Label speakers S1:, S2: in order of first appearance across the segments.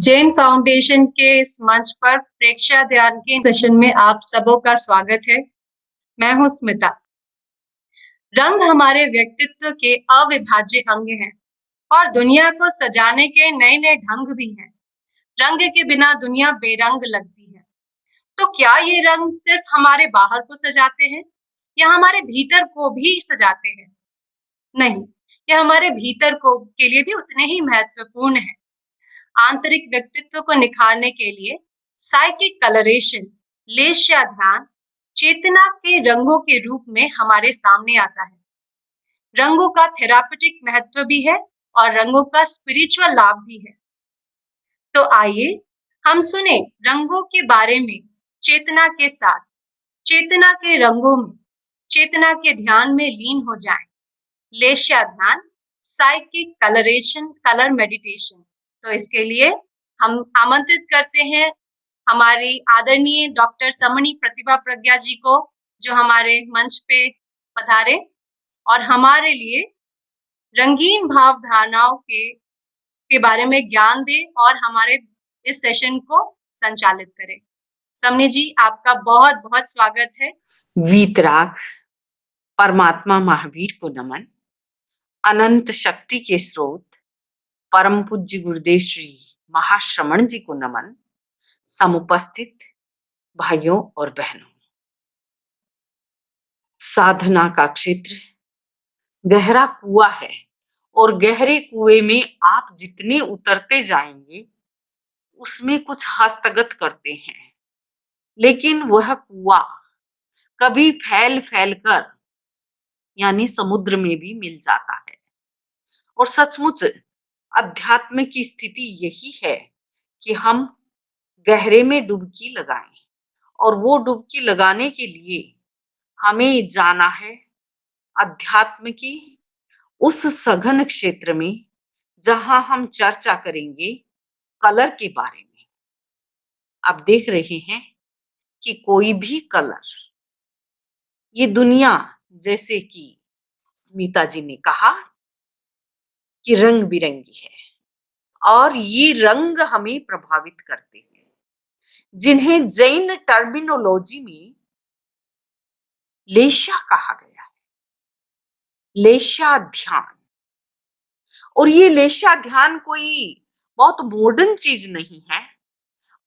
S1: Jain foundation के इस मंच पर प्रेक्षा ध्यान के सेशन में आप सबों का स्वागत है। मैं हूं स्मिता। रंग हमारे व्यक्तित्व के अविभाज्य अंग हैं और दुनिया को सजाने के नए नए ढंग भी हैं। रंग के बिना दुनिया बेरंग लगती है। तो क्या ये रंग सिर्फ हमारे बाहर को सजाते हैं या हमारे भीतर को भी सजाते हैं? नहीं, ये हमारे भीतर को के लिए भी उतने ही महत्वपूर्ण है। आंतरिक व्यक्तित्व को निखारने के लिए साइकिक कलरेशन, लेश्या ध्यान, चेतना के रंगों के रूप में हमारे सामने आता है। रंगों का थेरापेटिक महत्व भी है और रंगों का स्पिरिचुअल लाभ भी है। तो आइए हम सुने रंगों के बारे में चेतना के साथ, चेतना के रंगों में, चेतना के ध्यान में लीन हो जाएं। लेश्या ध्यान, साइकिक कलरेशन, कलर मेडिटेशन। तो इसके लिए हम आमंत्रित करते हैं हमारी आदरणीय डॉक्टर समणी प्रतिभा प्रज्ञा जी को, जो हमारे मंच पे पधारे और हमारे लिए रंगीन भाव धारणाओं के बारे में ज्ञान दे और हमारे इस सेशन को संचालित करें। समणी जी, आपका बहुत बहुत स्वागत है।
S2: वीतराग, परमात्मा महावीर को नमन। अनंत शक्ति के स्रोत परम पूज्य गुरुदेव श्री महाश्रमण जी को नमन। समुपस्थित भाइयों और बहनों, साधना का क्षेत्र गहरा कुआं है और गहरे कुएं में आप जितने उतरते जाएंगे उसमें कुछ हस्तगत करते हैं, लेकिन वह कुआं कभी फैल फैल कर यानी समुद्र में भी मिल जाता है। और सचमुच अध्यात्म की स्थिति यही है कि हम गहरे में डुबकी लगाएं, और वो डुबकी लगाने के लिए हमें जाना है अध्यात्म की उस सघन क्षेत्र में जहां हम चर्चा करेंगे कलर के बारे में। अब देख रहे हैं कि कोई भी कलर, ये दुनिया जैसे कि स्मिता जी ने कहा कि रंग बिरंगी है और ये रंग हमें प्रभावित करते हैं, जिन्हें जैन टर्मिनोलॉजी में लेशा कहा गया है, लेशा ध्यान। और ये लेशा ध्यान कोई बहुत मॉडर्न चीज नहीं है।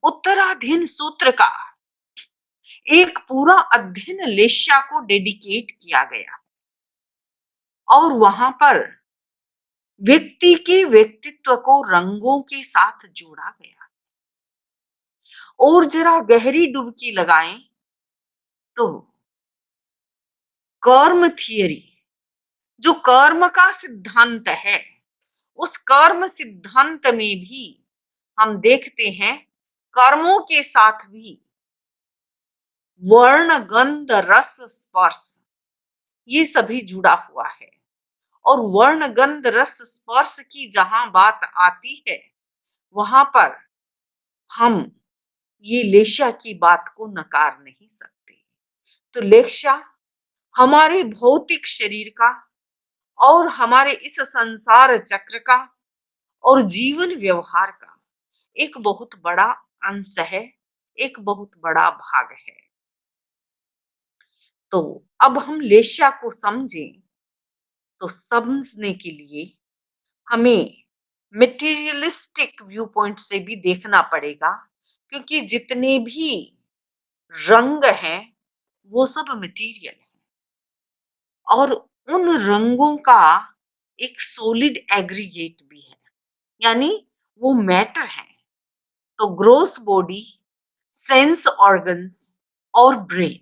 S2: उत्तराधीन सूत्र का एक पूरा अध्ययन लेशा को डेडिकेट किया गया और वहां पर व्यक्ति के व्यक्तित्व को रंगों के साथ जोड़ा गया। और जरा गहरी डुबकी लगाएं तो कर्म थियरी, जो कर्म का सिद्धांत है, उस कर्म सिद्धांत में भी हम देखते हैं कर्मों के साथ भी वर्ण गंध रस स्पर्श ये सभी जुड़ा हुआ है। और वर्ण गंध रस स्पर्श की जहां बात आती है वहां पर हम ये लेशा की बात को नकार नहीं सकते। तो लेशा हमारे भौतिक शरीर का और हमारे इस संसार चक्र का और जीवन व्यवहार का एक बहुत बड़ा अंश है, एक बहुत बड़ा भाग है। तो अब हम लेशा को समझें तो समझने के लिए हमें मटेरियलिस्टिक व्यू पॉइंट से भी देखना पड़ेगा, क्योंकि जितने भी रंग हैं वो सब मटेरियल है और उन रंगों का एक सॉलिड एग्रीगेट भी है, यानी वो मैटर है। तो ग्रोस बॉडी, सेंस ऑर्गन्स और ब्रेन,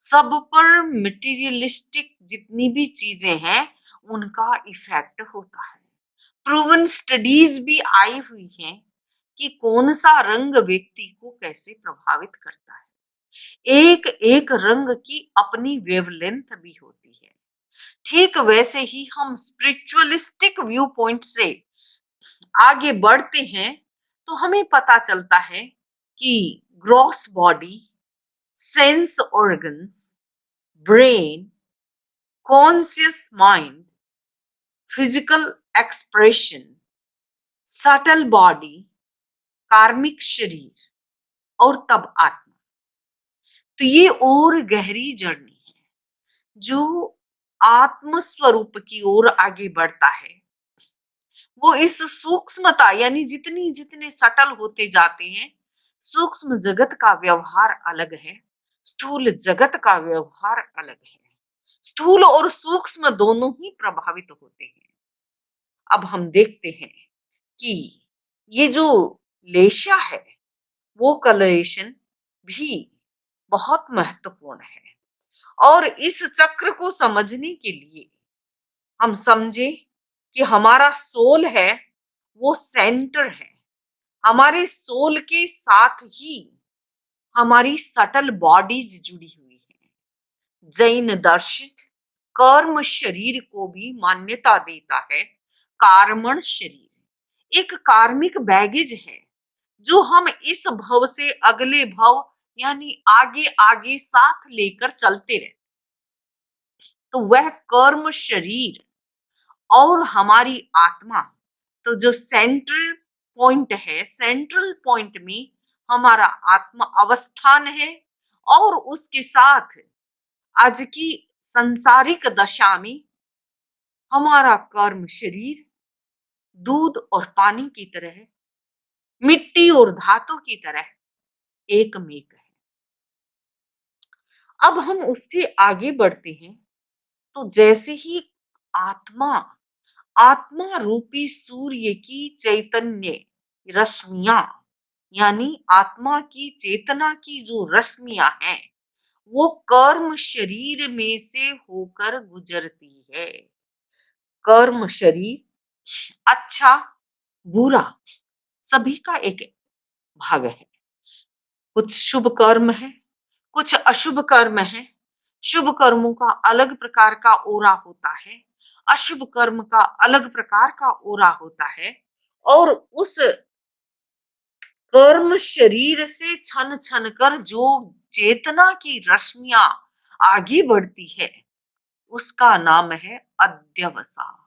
S2: सब पर मटेरियलिस्टिक जितनी भी चीजें हैं उनका इफेक्ट होता है। प्रूवन स्टडीज भी आई हुई हैं कि कौन सा रंग व्यक्ति को कैसे प्रभावित करता है। एक एक रंग की अपनी वेवलेंथ भी होती है। ठीक वैसे ही हम स्पिरिचुअलिस्टिक व्यू पॉइंट से आगे बढ़ते हैं तो हमें पता चलता है कि gross body, sense organs, brain, conscious mind, physical expression, subtle body, कार्मिक शरीर और तब आत्मा। तो ये और गहरी जर्नी है जो आत्म स्वरूप की ओर आगे बढ़ता है। वो इस सूक्ष्मता यानी जितनी जितने सटल होते जाते हैं, सूक्ष्म जगत का व्यवहार अलग है, स्थूल जगत का व्यवहार अलग है। स्थूल और सूक्ष्म दोनों ही प्रभावित होते हैं। अब हम देखते हैं कि ये जो लेशा है वो कलरेशन भी बहुत महत्वपूर्ण है। और इस चक्र को समझने के लिए हम समझे कि हमारा सोल है वो सेंटर है। हमारे सोल के साथ ही हमारी सटल बॉडीज जुड़ी हुई है। जैन दर्शन कर्म शरीर को भी मान्यता देता है। कार्मण शरीर एक कार्मिक बैगेज है जो हम इस भव से अगले भव यानी आगे आगे साथ लेकर चलते रहते। तो वह कर्म शरीर और हमारी आत्मा, तो जो सेंट्रल पॉइंट है, सेंट्रल पॉइंट में हमारा आत्मा अवस्थान है। और उसके साथ आज की संसारिक दशा में हमारा कर्म शरीर दूध और पानी की तरह, मिट्टी और धातु की तरह एकमेक है। अब हम उससे आगे बढ़ते हैं। तो जैसे ही आत्मा आत्मा रूपी सूर्य की चैतन्य रश्मियां यानी आत्मा की चेतना की जो रश्मियां हैं वो कर्म शरीर में से होकर गुजरती है। कर्म शरीर अच्छा बुरा सभी का एक भाग है। कुछ शुभ कर्म है, कुछ अशुभ कर्म है। शुभ कर्मों का अलग प्रकार का ओरा होता है, अशुभ कर्म का अलग प्रकार का ओरा होता है। और उस कर्म शरीर से छन छन कर जो चेतना की रश्मियां आगे बढ़ती है उसका नाम है अध्यवसाय।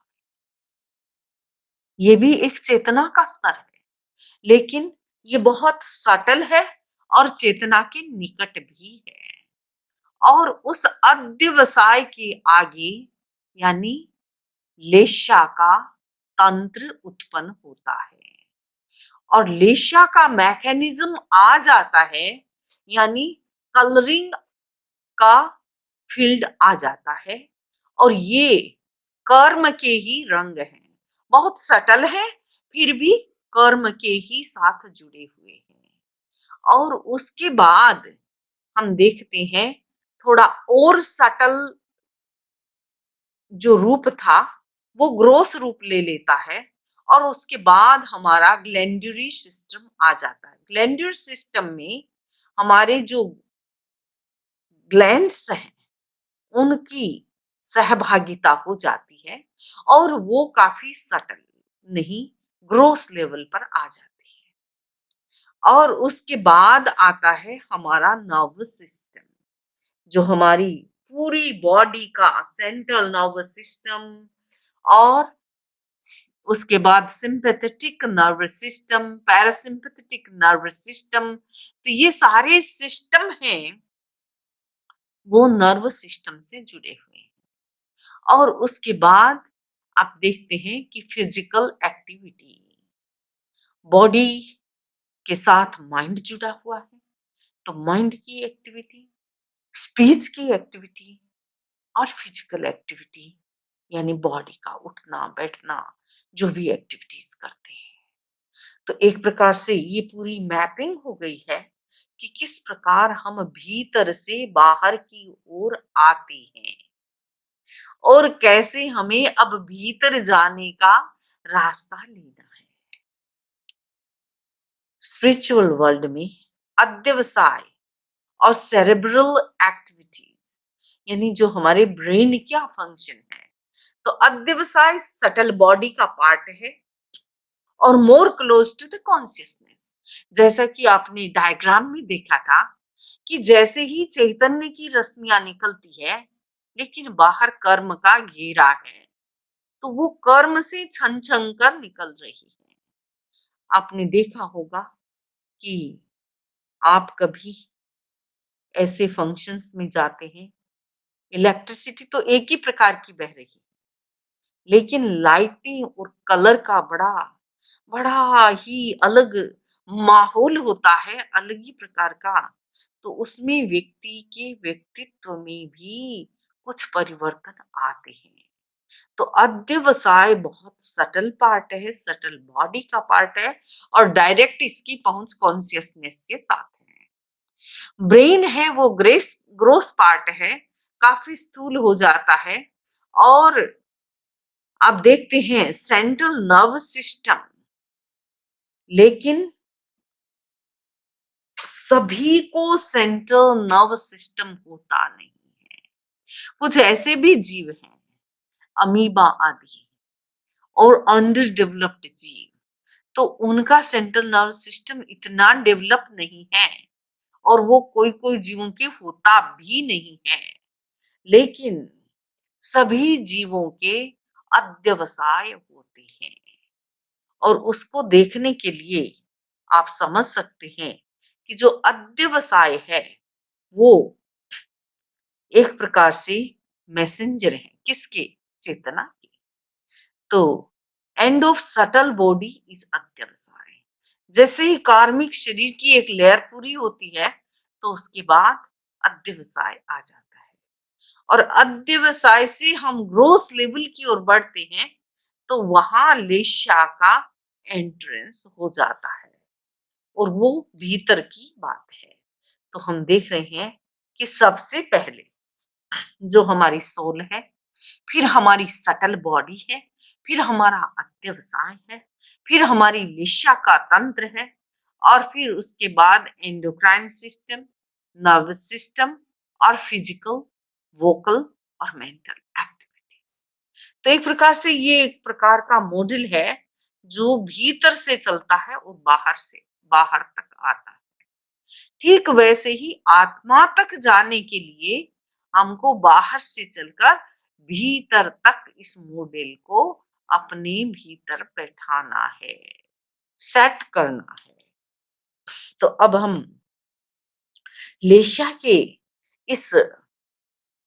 S2: ये भी एक चेतना का स्तर है, लेकिन ये बहुत सटल है और चेतना के निकट भी है। और उस अध्यवसाय के आगे यानी लेशा का तंत्र उत्पन्न होता है। और लेशा का मैकेनिज्म आ जाता है यानी कलरिंग का फील्ड आ जाता है। और ये कर्म के ही रंग हैं, बहुत सटल है फिर भी कर्म के ही साथ जुड़े हुए हैं। और उसके बाद हम देखते हैं थोड़ा और सटल जो रूप था वो ग्रोस रूप ले लेता है। और उसके बाद हमारा ग्लैंड्यूलरी सिस्टम आ जाता है। ग्लैंड्यूलर सिस्टम में हमारे जो ग्लैंड्स हैं उनकी सहभागिता हो जाती है और वो काफी सटल नहीं ग्रोस लेवल पर आ जाती है। और उसके बाद आता है हमारा नर्वस सिस्टम जो हमारी पूरी बॉडी का सेंट्रल नर्वस सिस्टम। और उसके बाद sympathetic nervous system, parasympathetic nervous system. तो ये सारे सिस्टम हैं वो नर्वस सिस्टम से जुड़े हुए हैं। और उसके बाद आप देखते हैं कि फिजिकल एक्टिविटी, बॉडी के साथ माइंड जुड़ा हुआ है। तो माइंड की एक्टिविटी, स्पीच की एक्टिविटी और फिजिकल एक्टिविटी यानी बॉडी का उठना बैठना जो भी एक्टिविटीज करते हैं। तो एक प्रकार से ये पूरी मैपिंग हो गई है कि किस प्रकार हम भीतर से बाहर की ओर आते हैं और कैसे हमें अब भीतर जाने का रास्ता लेना है। स्पिरिचुअल वर्ल्ड में अध्यवसाय और सेरेब्रल एक्टिविटीज यानी जो हमारे ब्रेन क्या फंक्शन है, तो अध्यवसाय सटल बॉडी का पार्ट है और more close to the consciousness. जैसा कि आपने डायग्राम में देखा था कि जैसे ही चैतन्य की रश्मियां निकलती है लेकिन बाहर कर्म का घेरा है, तो वो कर्म से छन छन कर निकल रही है। आपने देखा होगा कि आप कभी ऐसे फंक्शंस में जाते हैं, इलेक्ट्रिसिटी तो एक ही प्रकार की बह रही है, लेकिन लाइटिंग और कलर का बड़ा बड़ा ही अलग माहौल होता है, अलग ही प्रकार का। तो उसमें व्यक्ति के व्यक्तित्व में भी कुछ परिवर्तन आते हैं। तो अध्यवसाय बहुत सटल पार्ट है, सटल बॉडी का पार्ट है और डायरेक्ट इसकी पहुंच कॉन्शियसनेस के साथ है। ब्रेन है वो ग्रोस पार्ट है, काफी स्थूल हो जाता है। और आप देखते हैं सेंट्रल नर्वस सिस्टम, लेकिन सभी को सेंट्रल नर्वस सिस्टम होता नहीं है। कुछ ऐसे भी जीव हैं, अमीबा आदि और अंडर डेवलप्ड जीव, तो उनका सेंट्रल नर्वस सिस्टम इतना डेवलप नहीं है और वो कोई कोई जीवों के होता भी नहीं है। लेकिन सभी जीवों के अध्यवसाय होते हैं और उसको देखने के लिए आप समझ सकते हैं कि जो अध्यवसाय है वो एक प्रकार से मैसेंजर है किसके? चेतना के। तो end of subtle body is अध्यवसाय। जैसे ही कार्मिक शरीर की एक लेयर पूरी होती है तो उसके बाद अध्यवसाय आ जाता है और अध्यवसाय से हम ग्रोस लेवल की ओर बढ़ते हैं तो वहां लेशा का एंट्रेंस हो जाता है और वो भीतर की बात है। तो हम देख रहे हैं कि सबसे पहले जो हमारी सोल है, फिर हमारी सटल बॉडी है, फिर हमारा अध्यवसाय है, फिर हमारी लिशा का तंत्र है और फिर उसके बाद एंडोक्राइन सिस्टम, नर्वस सिस्टम और फिजिकल, वोकल और मेंटल एक्टिविटीज। तो एक प्रकार से ये एक प्रकार का मॉडल है जो भीतर से चलता है और बाहर से बाहर तक आता है। ठीक वैसे ही आत्मा तक जाने के लिए हमको बाहर से चलकर भीतर तक इस मॉडल को अपने भीतर बैठाना है, सेट करना है। तो अब हम लेशा के इस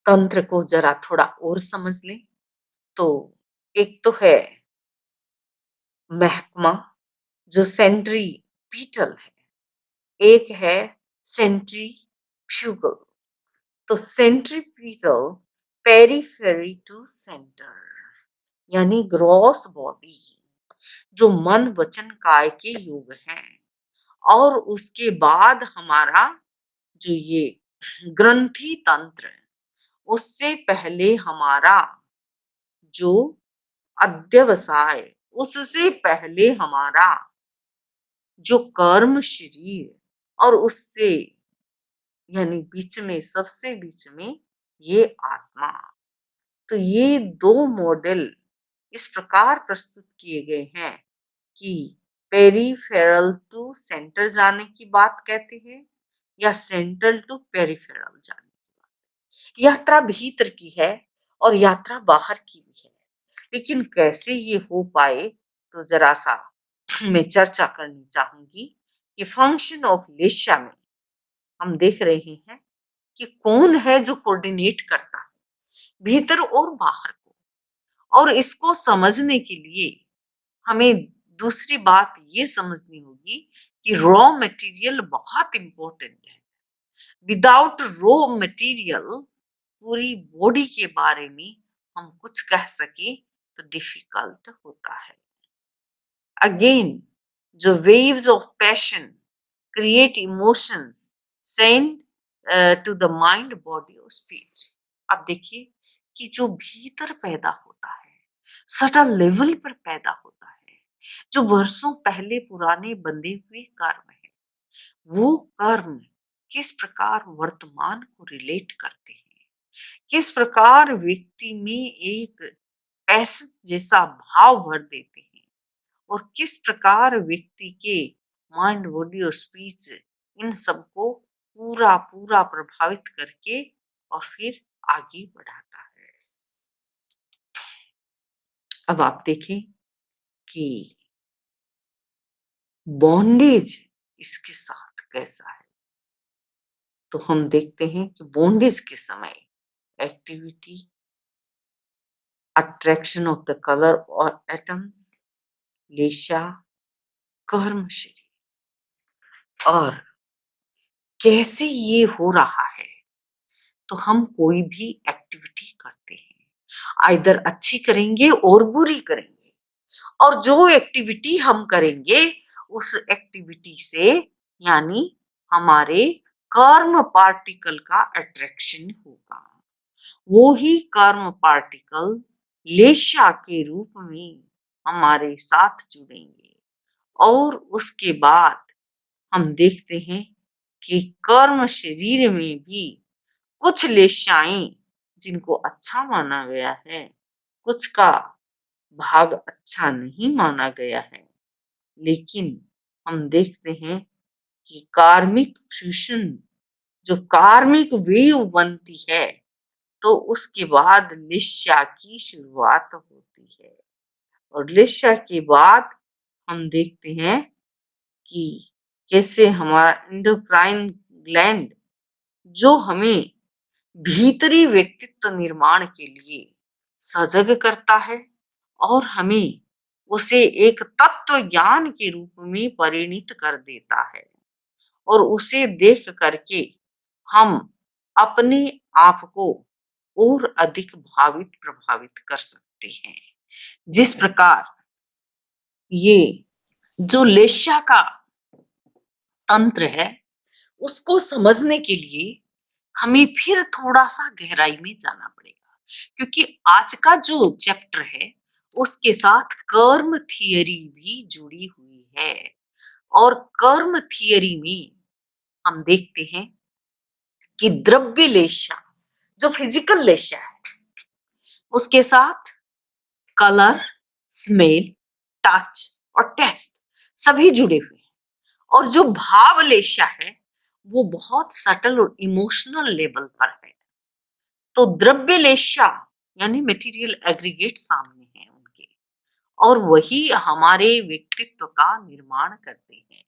S2: तंत्र को जरा थोड़ा और समझ लें। तो एक तो है महकमा जो सेंट्रीपीटल है, एक है सेंट्रीफ्यूगल। तो सेंट्रीपीटल पेरिफेरी टू सेंटर यानी ग्रॉस बॉडी जो मन वचन काय के योग हैं और उसके बाद हमारा जो ये ग्रंथि तंत्र है, उससे पहले हमारा जो अध्यवसाय, उससे पहले हमारा जो कर्म शरीर और उससे यानी बीच में सबसे बीच में ये आत्मा। तो ये दो मॉडल इस प्रकार प्रस्तुत किए गए हैं कि पेरिफेरल टू सेंटर जाने की बात कहते हैं या सेंट्रल टू पेरिफेरल जाने की बात। यात्रा भीतर की है और यात्रा बाहर की भी है, लेकिन कैसे ये हो पाए तो जरा सा मैं चर्चा करनी चाहूंगी कि फंक्शन ऑफ लेशा में हम देख रहे हैं कि कौन है जो कोऑर्डिनेट करता है भीतर और बाहर को। और इसको समझने के लिए हमें दूसरी बात ये समझनी होगी कि रॉ मटेरियल बहुत इंपॉर्टेंट है। विदाउट रॉ मटेरियल पूरी बॉडी के बारे में हम कुछ कह सके तो डिफिकल्ट होता है। अगेन जो waves of passion create emotions send to the mind body और स्पीच। अब देखिए कि जो भीतर पैदा होता है, सटल लेवल पर पैदा होता है, जो वर्षों पहले पुराने बंधे हुए कर्म है, वो कर्म किस प्रकार वर्तमान को रिलेट करते हैं, किस प्रकार व्यक्ति में एक पैशन जैसा भाव भर देते हैं और किस प्रकार व्यक्ति के माइंड बॉडी और स्पीच इन सबको पूरा पूरा प्रभावित करके और फिर आगे बढ़ाता है। अब आप देखें कि बॉन्डेज इसके साथ कैसा है। तो हम देखते हैं कि बॉन्डेज के समय activity, attraction of the colour और एटम्स, लेशा, कर्म शरीर, और कैसे ये हो रहा है। तो हम कोई भी एक्टिविटी करते हैं, आइदर अच्छी करेंगे और बुरी करेंगे, और जो एक्टिविटी हम करेंगे उस एक्टिविटी से यानी हमारे कर्म पार्टिकल का अट्रैक्शन होगा। वो ही कर्म पार्टिकल लेशा के रूप में हमारे साथ जुड़ेंगे, और उसके बाद हम देखते हैं कि कर्म शरीर में भी कुछ लेशाएं जिनको अच्छा माना गया है, कुछ का भाग अच्छा नहीं माना गया है, लेकिन हम देखते हैं कि कार्मिक फ्यूशन जो कार्मिक वेव बनती है, तो उसके बाद लिस्या की शुरुआत होती है, और लिस्या के बाद हम देखते हैं कि कैसे हमारा एंडोक्राइन ग्लैंड जो हमें भीतरी व्यक्तित्व निर्माण के लिए सजग करता है और हमें उसे एक तत्व ज्ञान के रूप में परिणित कर देता है, और उसे देख करके हम अपने आप को और अधिक भावित प्रभावित कर सकते हैं। जिस प्रकार ये जो लेशा का तंत्र है उसको समझने के लिए हमें फिर थोड़ा सा गहराई में जाना पड़ेगा, क्योंकि आज का जो चैप्टर है उसके साथ कर्म थियरी भी जुड़ी हुई है, और कर्म थियरी में हम देखते हैं कि द्रव्य लेशा जो फिजिकल लेशा है उसके साथ कलर, स्मेल, टच और टेस्ट सभी जुड़े हुए हैं, और जो भाव लेशा है वो बहुत सटल और इमोशनल लेवल पर है। तो द्रव्य लेशा यानी मटेरियल एग्रीगेट सामने है उनके, और वही हमारे व्यक्तित्व का निर्माण करते हैं।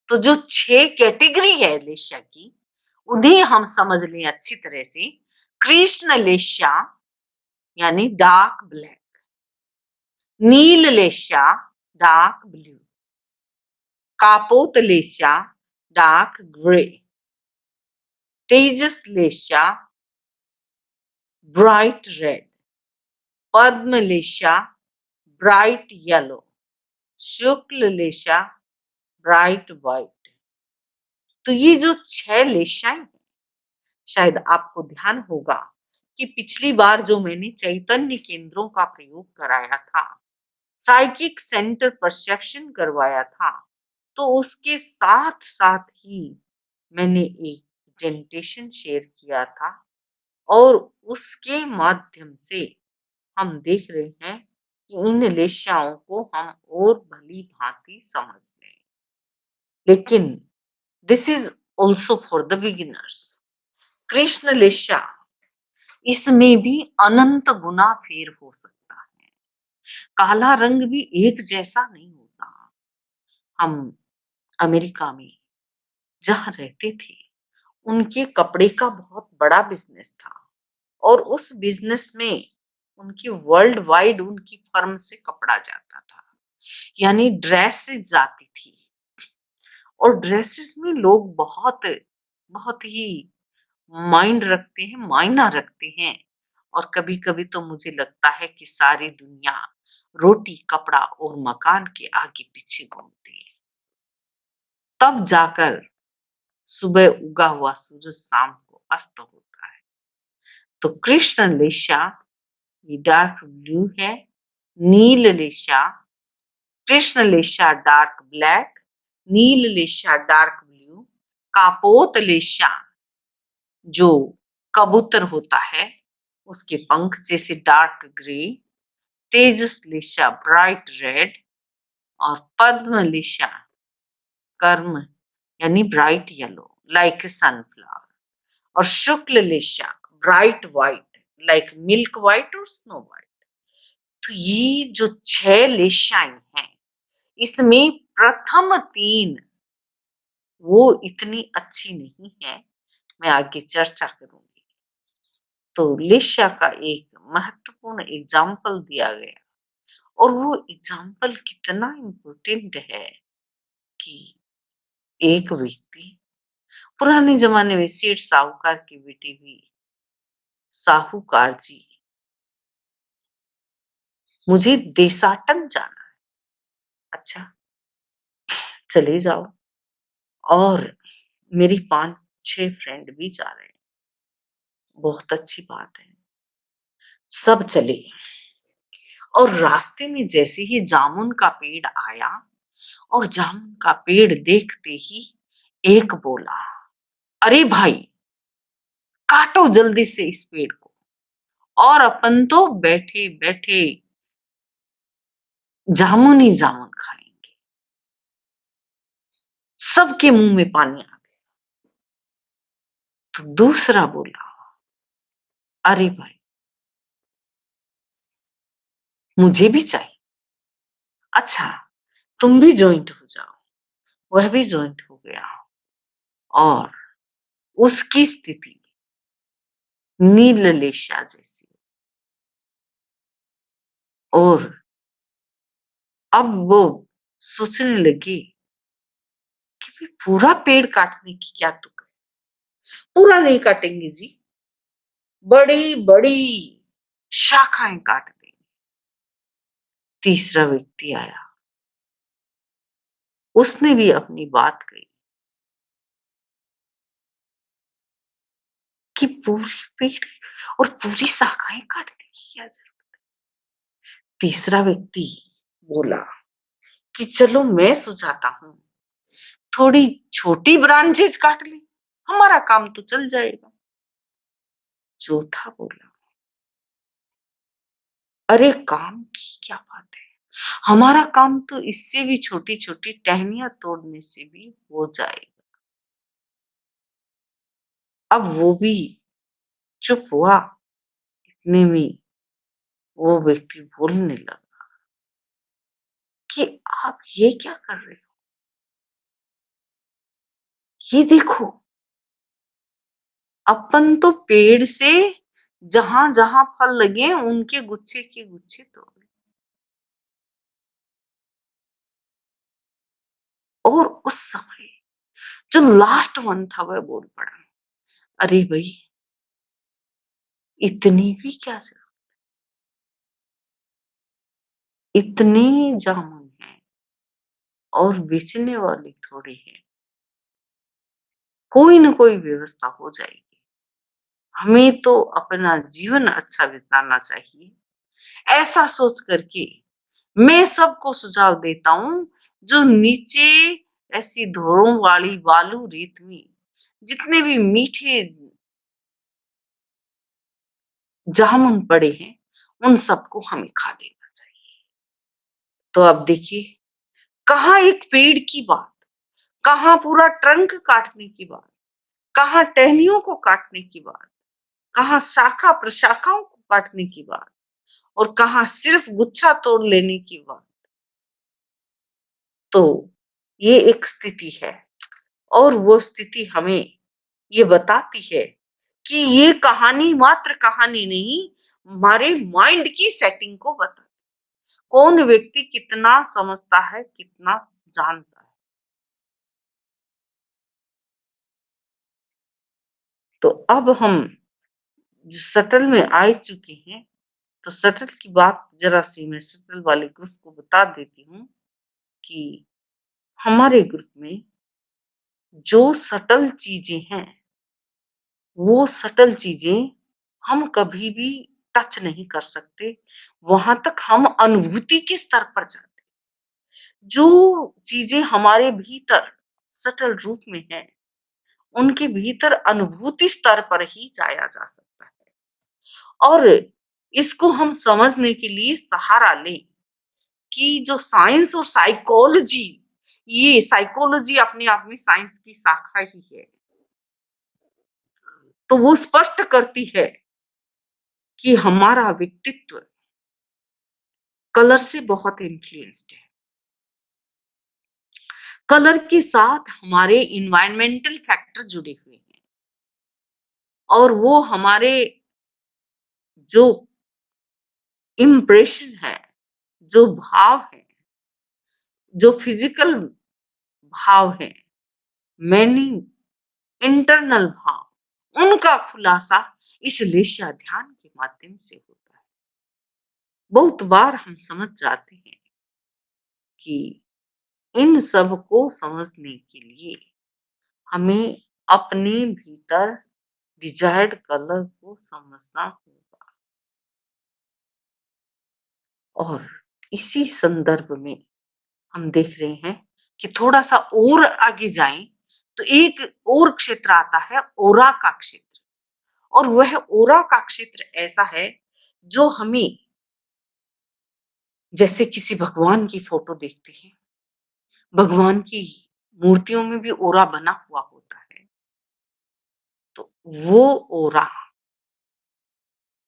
S2: तो जो 6 कैटेगरी है लेशा की उन्हें हम समझ लें अच्छी तरह से। कृष्ण लेशा यानी डार्क ब्लैक, नील लेशा डार्क ब्लू, कापोत लेशा डार्क ग्रे, तेजस लेशा ब्राइट रेड, पद्म लेशा ब्राइट येलो, शुक्ल लेशा ब्राइट व्हाइट। तो ये जो 6 लेशाएं हैं, शायद आपको ध्यान होगा कि पिछली बार जो मैंने चैतन्य केंद्रों का प्रयोग कराया था, साइकिक सेंटर परसेप्शन करवाया था, तो उसके साथ साथ ही मैंने एक प्रेजेंटेशन शेयर किया था, और उसके माध्यम से हम देख रहे हैं कि इन लेशाओं को हम और भली भांति समझ लें। लेकिन this is also for the beginners. कृष्ण लेशा इसमें भी अनंत गुना फेर हो सकता है। काला रंग भी एक जैसा नहीं होता। हम अमेरिका में जहाँ रहते थे उनके कपड़े का बहुत बड़ा बिजनेस था, और उस बिजनेस में उनकी वर्ल्ड वाइड उनकी फर्म से कपड़ा जाता था, यानी ड्रेसेस जाती थी, और ड्रेसेस में लोग बहुत बहुत ही माइंड रखते हैं, मायना रखते हैं, और कभी कभी तो मुझे लगता है कि सारी दुनिया रोटी, कपड़ा और मकान के आगे पीछे घूमती है, तब जाकर सुबह उगा हुआ सूरज शाम को अस्त होता है। तो कृष्ण लेशा ये डार्क ब्लू है, नील लेशा, कृष्ण लेशा डार्क ब्लैक, नील लेशा डार्क ब्लू, कापोत लेशा जो कबूतर होता है उसके पंख जैसे डार्क ग्रे, तेजस लेशा ब्राइट रेड, और पद्म लेशा कर्म यानी ब्राइट येलो लाइक सनफ्लावर, और शुक्ल लेशा bright white like milk white और स्नो व्हाइट। तो ये जो 6 लेशाएं हैं इसमें प्रथम 3 वो इतनी अच्छी नहीं है, मैं आगे चर्चा करूंगी। तो लेस्या का एक महत्वपूर्ण एग्जाम्पल दिया गया, और वो एग्जाम्पल कितना इम्पोर्टेंट है कि एक व्यक्ति, पुराने जमाने में सेठ साहूकार की बेटी भी, साहूकार जी, मुझे देशाटन जाना है। अच्छा, चले जाओ। और मेरी 5-6 फ्रेंड भी जा रहे हैं, बहुत अच्छी बात है। सब चले, और रास्ते में जैसे ही जामुन का पेड़ आया, और जामुन का पेड़ देखते ही एक बोला, अरे भाई, काटो जल्दी से इस पेड़ को, और अपन तो बैठे बैठे जामुन ही जामुन खाएंगे। सबके मुंह में पानी आ गया। तो दूसरा बोला, अरे भाई, मुझे भी चाहिए। अच्छा, तुम भी ज्वाइंट हो जाओ। वह भी ज्वाइंट हो गया, और उसकी स्थिति नीललेशा जैसी। और अब वो सोचने लगी कि भाई, पूरा पेड़ काटने की क्या तुक है? पूरा नहीं काटेंगे जी, बड़ी बड़ी शाखाएं काट देंगे। तीसरा व्यक्ति आया, उसने भी अपनी बात कही कि पूरी पेड़ और पूरी शाखाएं काटने की क्या जरूरत है। तीसरा व्यक्ति बोला कि चलो मैं सुझाता हूं, थोड़ी छोटी ब्रांचेस काट ले, हमारा काम तो चल जाएगा। चौथा बोला, अरे काम की क्या बात है, हमारा काम तो इससे भी छोटी छोटी टहनियां तोड़ने से भी हो जाएगा। अब वो भी चुप हुआ। इतने में वो व्यक्ति बोलने लगा कि आप ये क्या कर रहे हो, ये देखो, अपन तो पेड़ से जहां जहां फल लगे उनके गुच्छे के गुच्छे तोड़, और उस समय जो लास्ट वन था वह बोल पड़ा, अरे भाई, इतनी भी क्या जरूरत, इतने जामुन हैं और बेचने वाले थोड़े हैं, कोई ना कोई व्यवस्था हो जाएगी। हमें तो अपना जीवन अच्छा बिताना चाहिए। ऐसा सोच करके मैं सबको सुझाव देता हूँ, जो नीचे ऐसी धोरों वाली बालू रेत में जितने भी मीठे जामुन पड़े हैं, उन सबको हमें खा लेना चाहिए। तो अब देखिए, कहाँ एक पेड़ की बात, कहाँ पूरा ट्रंक काटने की बात, कहाँ टहनियों को काटने की बात, कहाँ शाखा प्रशाखाओं को काटने की बात, और कहाँ सिर्फ गुच्छा तोड़ लेने की बात। तो ये एक स्थिति है, और वो स्थिति हमें ये बताती है कि ये कहानी मात्र कहानी नहीं, हमारे माइंड की सेटिंग को बता, कौन व्यक्ति कितना समझता है, कितना जानता है। तो अब हम सटल में आ चुके हैं, तो सटल की बात जरा सी मैं सटल वाले ग्रुप को बता देती हूँ कि हमारे ग्रुप में जो सटल चीजें हैं, वो सटल चीजें हम कभी भी टच नहीं कर सकते। वहां तक हम अनुभूति के स्तर पर जाते, जो चीजें हमारे भीतर सटल रूप में है, उनके भीतर अनुभूति स्तर पर ही जाया जा सकता है। और इसको हम समझने के लिए सहारा लें कि जो साइंस और साइकोलॉजी, ये साइकोलॉजी अपने आप में साइंस की शाखा ही है, तो वो स्पष्ट करती है कि हमारा व्यक्तित्व कलर से बहुत इन्फ्लुएंस्ड है। कलर के साथ हमारे इन्वायरमेंटल फैक्टर जुड़े हुए हैं और वो हमारे जो इम्प्रेशन है, जो भाव है, जो फिजिकल भाव है, मैनी इंटरनल भाव, उनका खुलासा इस लेस्या ध्यान के माध्यम से होता है। बहुत बार हम समझ जाते हैं कि इन सब को समझने के लिए हमें अपने भीतर डिजायर्ड कलर को समझना होगा। और इसी संदर्भ में हम देख रहे हैं कि थोड़ा सा और आगे जाएं तो एक और क्षेत्र आता है, ओरा का क्षेत्र। और वह ओरा का क्षेत्र ऐसा है जो हमें, जैसे किसी भगवान की फोटो देखते हैं, भगवान की मूर्तियों में भी ओरा बना हुआ होता है, तो वो ओरा,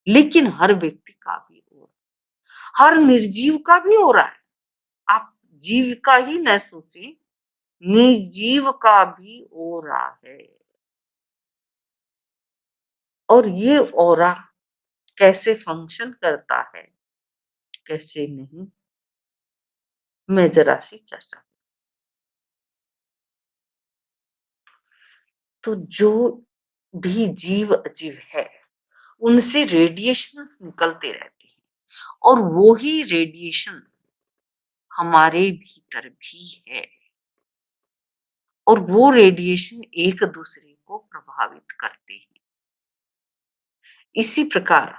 S2: लेकिन हर व्यक्ति का भी ओरा, हर निर्जीव का भी ओरा है। आप जीव का ही न सोचें, निर्जीव का भी ओरा है। और ये ओरा कैसे फंक्शन करता है, कैसे नहीं, मैं जरा सी चर्चा। तो जो भी जीव अजीव है उनसे रेडिएशंस निकलते रहते हैं और वो ही रेडिएशन हमारे भीतर भी है और वो रेडिएशन एक दूसरे को प्रभावित करते हैं। इसी प्रकार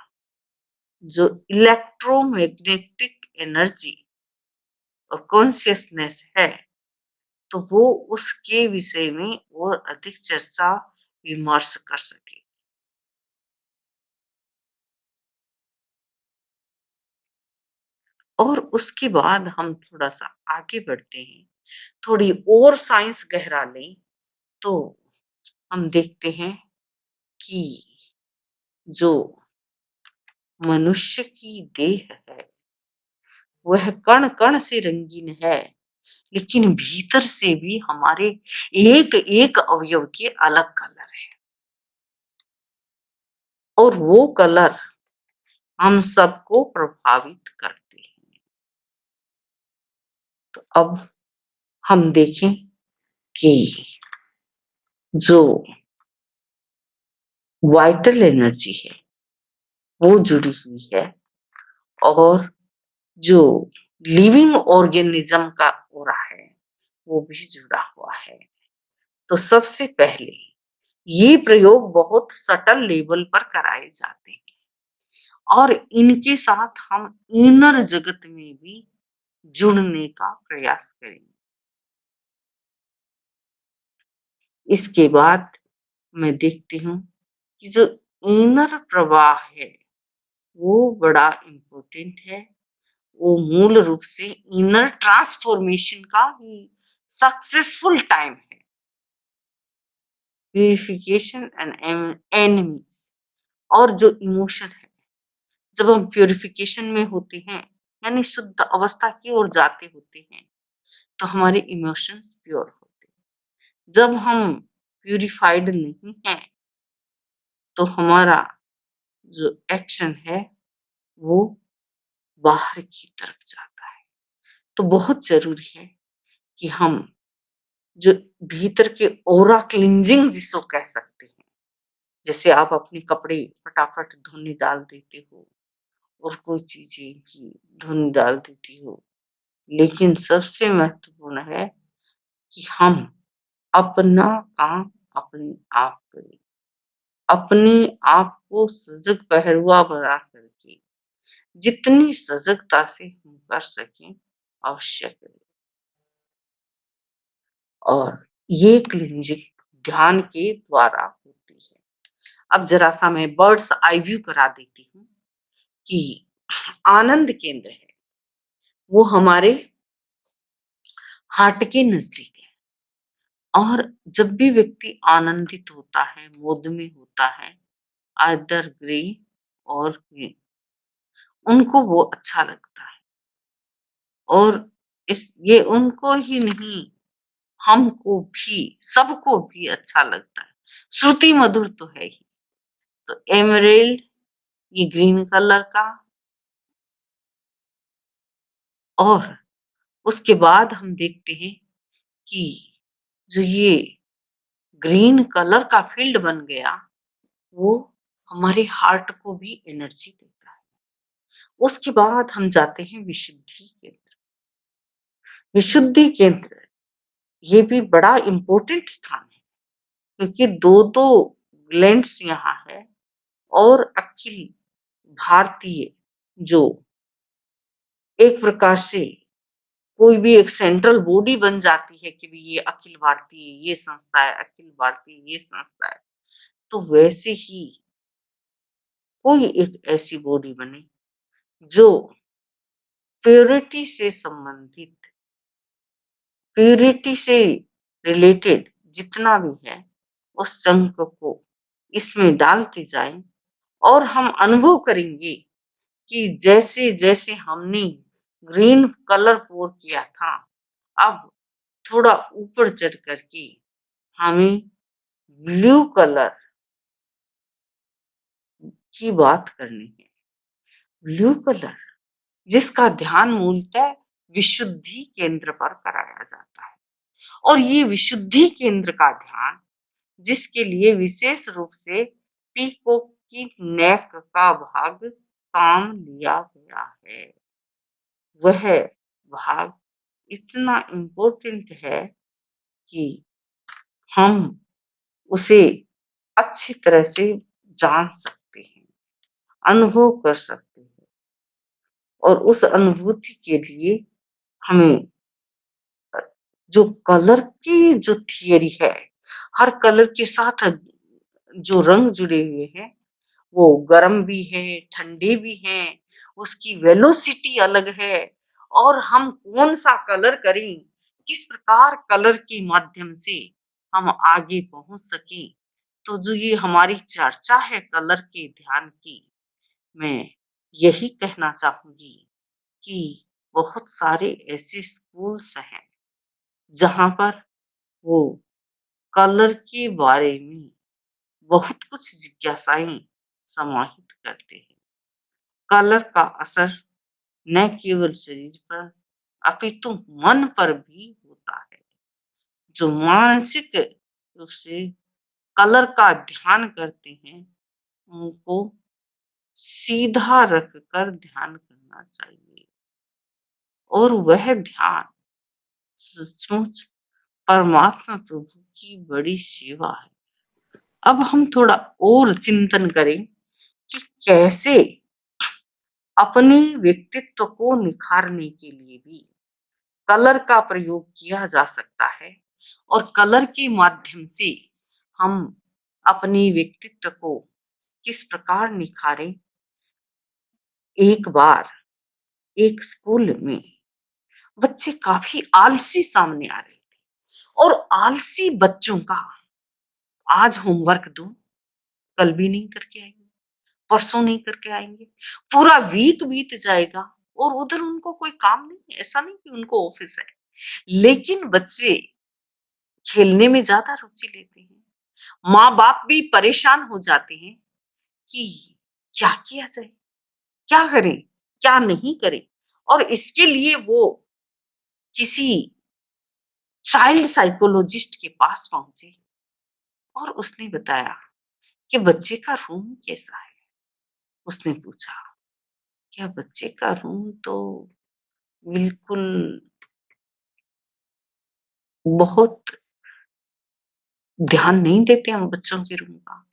S2: जो इलेक्ट्रोमैग्नेटिक एनर्जी और कॉन्शियसनेस है, तो वो उसके विषय में और अधिक चर्चा विमर्श कर सके। और उसके बाद हम थोड़ा सा आगे बढ़ते हैं, थोड़ी और साइंस गहरा लें, तो हम देखते हैं कि जो मनुष्य की देह है वह कण कण से रंगीन है, लेकिन भीतर से भी हमारे एक एक अवयव के अलग कलर है और वो कलर हम सबको प्रभावित करते हैं। तो अब हम देखें कि जो वाइटल एनर्जी है वो जुड़ी हुई है और जो लिविंग ऑर्गेनिज्म का ओरा है वो भी जुड़ा हुआ है। तो सबसे पहले ये प्रयोग बहुत सटल लेवल पर कराए जाते हैं और इनके साथ हम इनर जगत में भी जुड़ने का प्रयास करेंगे। इसके बाद मैं देखती हूँ कि जो इनर प्रवाह है वो बड़ा इम्पोर्टेंट है। वो मूल रूप से इनर ट्रांसफॉर्मेशन का ही सक्सेसफुल टाइम है। प्यूरिफिकेशन एंड एनिमीज, और जो इमोशन है, जब हम प्यूरिफिकेशन में होते हैं यानी शुद्ध अवस्था की ओर जाते होते हैं तो हमारे इमोशंस प्योर होते हैं। जब हम प्यूरिफाइड नहीं हैं तो हमारा जो एक्शन है वो बाहर की तरफ जाता है। तो बहुत जरूरी है कि हम जो भीतर के ओरा क्लींजिंग जिसको कह सकते हैं, जैसे आप अपने कपड़े फटाफट धोने डाल देते हो और कोई चीजें भी धोने डाल देती हो, लेकिन सबसे महत्वपूर्ण है कि हम अपना काम अपने आप करें, अपने आप को सजग पहरुआ बना करके जितनी सजगता से हम कर सकें अवश्य करें। और ये क्लींजिंग ध्यान के द्वारा होती है। अब जरा सा मैं बर्ड्स आई व्यू करा देती हूँ कि आनंद केंद्र है वो हमारे हार्ट के नजदीक है और जब भी व्यक्ति आनंदित होता है, मोद में होता है, आइदर ग्रे और ग्रीन, उनको वो अच्छा लगता है। और ये उनको ही नहीं, हमको भी, सबको भी अच्छा लगता है। श्रुति मधुर तो है ही। तो एमराल्ड, ये ग्रीन कलर का, और उसके बाद हम देखते हैं कि जो ये ग्रीन कलर का फील्ड बन गया, वो हमारे हार्ट को भी एनर्जी देता है। उसके बाद हम जाते हैं विशुद्धि केंद्र। विशुद्धि केंद्र ये भी बड़ा इम्पोर्टेंट स्थान है, क्योंकि दो दो ग्लैंड्स यहाँ है, और अखिल भारतीय जो एक प्रकार से कोई भी एक सेंट्रल बॉडी बन जाती है कि भी ये अखिल भारतीय ये संस्था है, अखिल भारतीय ये संस्था है, तो वैसे ही कोई एक ऐसी बॉडी बने जो प्योरिटी से संबंधित, प्योरिटी से रिलेटेड जितना भी है, उस चंक को इसमें डालते जाएं, और हम अनुभव करेंगे कि जैसे जैसे हमने ग्रीन कलर पोर किया था, अब थोड़ा ऊपर चढ़ करके हमें ब्लू कलर की बात करनी है। ब्लू कलर जिसका ध्यान मूलतः विशुद्धि केंद्र पर कराया जाता है, और ये विशुद्धि केंद्र का ध्यान, जिसके लिए विशेष रूप से पीकॉक की नेक का भाग काम लिया गया है, वह भाग इतना इम्पोर्टेंट है कि हम उसे अच्छी तरह से जान सकते हैं, अनुभव कर सकते हैं, और उस अनुभूति के लिए हमें जो कलर की जो थियरी है, हर कलर के साथ जो रंग जुड़े हुए हैं, वो गर्म भी है, ठंडे भी हैं, उसकी वेलोसिटी अलग है, और हम कौन सा कलर करें, किस प्रकार कलर के माध्यम से हम आगे पहुंच सकें। तो जो ये हमारी चर्चा है कलर के ध्यान की, मैं यही कहना चाहूंगी कि बहुत सारे ऐसे स्कूल्स हैं जहां पर वो कलर के बारे में बहुत कुछ जिज्ञासाएं समाहित करते हैं। कलर का असर न केवल शरीर पर अपितु मन पर भी होता है। जो मानसिक रूप से कलर का ध्यान करते हैं, उनको सीधा रख कर ध्यान करना चाहिए, और वह ध्यान सचमुच परमात्मा प्रभु की बड़ी सेवा है। अब हम थोड़ा और चिंतन करें कि कैसे अपने व्यक्तित्व को निखारने के लिए भी कलर का प्रयोग किया जा सकता है, और कलर के माध्यम से हम अपने व्यक्तित्व को किस प्रकार निखारें। एक बार एक स्कूल में बच्चे काफी आलसी सामने आ रहे थे, और आलसी बच्चों का आज होमवर्क दो, कल भी नहीं करके आएंगे, परसों नहीं करके आएंगे, पूरा वीक बीत जाएगा, और उधर उनको कोई काम नहीं है। ऐसा नहीं कि उनको ऑफिस है, लेकिन बच्चे खेलने में ज्यादा रुचि लेते हैं। माँ बाप भी परेशान हो जाते हैं कि क्या किया जाए, क्या करें, क्या नहीं करें, और इसके लिए वो किसी चाइल्ड साइकोलॉजिस्ट के पास पहुंचे, और उसने बताया कि बच्चे का रूम कैसा है। उसने पूछा, क्या बच्चे का रूम तो बिल्कुल बहुत ध्यान नहीं देते हम बच्चों के रूम का,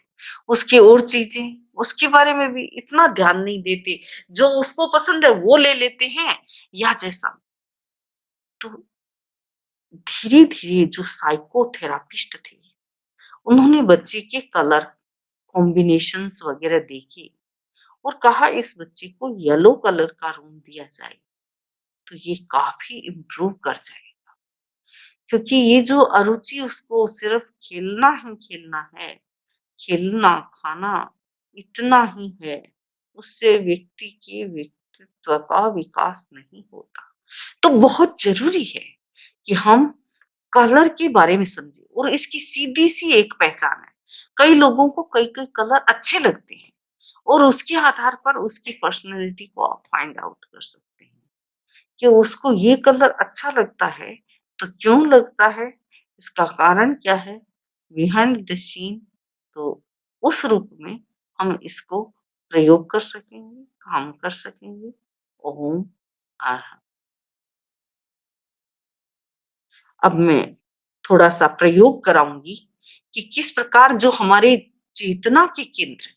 S2: उसकी और चीजें उसके बारे में भी इतना ध्यान नहीं देते, जो उसको पसंद है वो ले लेते हैं, या जैसा। तो धीरे धीरे जो साइकोथेरापिस्ट थे, उन्होंने बच्चे के कलर कॉम्बिनेशंस वगैरह देखे, और कहा इस बच्चे को येलो कलर का रूम दिया जाए तो ये काफी इम्प्रूव कर जाएगा, क्योंकि ये जो अरुचि उसको सिर्फ खेलना ही खेलना है, खेलना खाना इतना ही है, उससे व्यक्ति के व्यक्तित्व का विकास नहीं होता। तो बहुत जरूरी है कि हम कलर के बारे में समझे और इसकी सीधी-सी एक पहचान है। कई लोगों को कई-कई कलर अच्छे लगते हैं और उसके आधार पर उसकी पर्सनैलिटी को आप फाइंड आउट कर सकते हैं कि उसको ये कलर अच्छा लगता है, तो क्यों लगता है? इसका कारण क्या है? बिहाइंड द सीन तो उस रूप में हम इसको प्रयोग कर सकेंगे, काम कर सकेंगे। ओम आह! अब मैं थोड़ा-सा प्रयोग कराऊँगी कि किस प्रकार जो हमारे चेतना के केंद्र,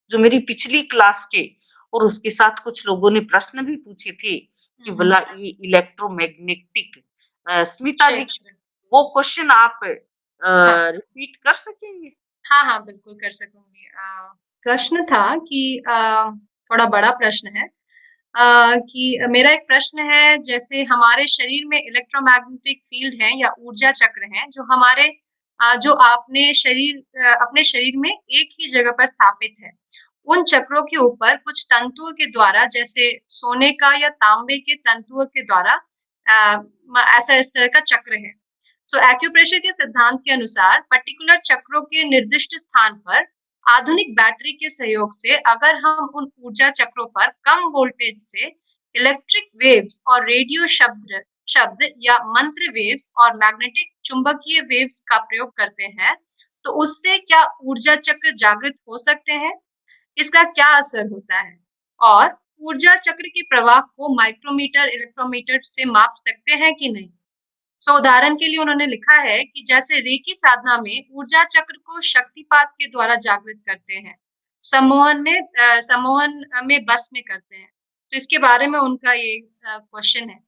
S2: जो मेरी पिछली क्लास के और उसके साथ कुछ लोगों ने प्रश्न भी पूछे थे कि भला ये इलेक्ट्रोमैग्नेटिक स्मिता जी
S1: क्षेत्र।
S2: वो क्वेश्चन आप
S1: हाँ,
S2: रिपीट कर सकेंगे?
S1: हाँ, हाँ, बिल्कुल कर सकूँगी। प्रश्न था कि थोड़ा बड़ा प्रश्न है कि मेरा एक प्रश्न है जैसे हमारे शरीर में इलेक्ट्रोमैग्नेटिक फ़ील्ड हैं या ऊर्जा चक्र हैं जो हमारे जो अपने शरीर में एक ही जगह पर स्थापित है। उन चक्रों के ऊपर कुछ तंतुओं के द्वारा जैसे सोने का या तांबे के तंतुओं के द्वारा ऐसा इस तरह का चक्र है। सो एक्यूप्रेशर के सिद्धांत के अनुसार पर्टिकुलर चक्रों के निर्दिष्ट स्थान पर आधुनिक बैटरी के सहयोग से अगर हम उन ऊर्जा चक्रों पर कम वोल्टेज से इलेक्ट्रिक वेव्स और रेडियो शब्द शब्द या मंत्र वेव्स और मैग्नेटिक चुंबकीय वेव्स का प्रयोग करते हैं, तो उससे क्या ऊर्जा चक्र जागृत हो सकते हैं? इसका क्या असर होता है? और ऊर्जा चक्र के प्रवाह को माइक्रोमीटर, इलेक्ट्रोमीटर से माप सकते हैं कि नहीं? सो उदाहरण के लिए उन्होंने लिखा है कि जैसे रेकी साधना में ऊर्जा चक्र को शक्तिपात के द्वारा जागृत करते हैं, सम्मोहन में बस में करते हैं। तो इसके बारे में उनका ये क्वेश्चन है।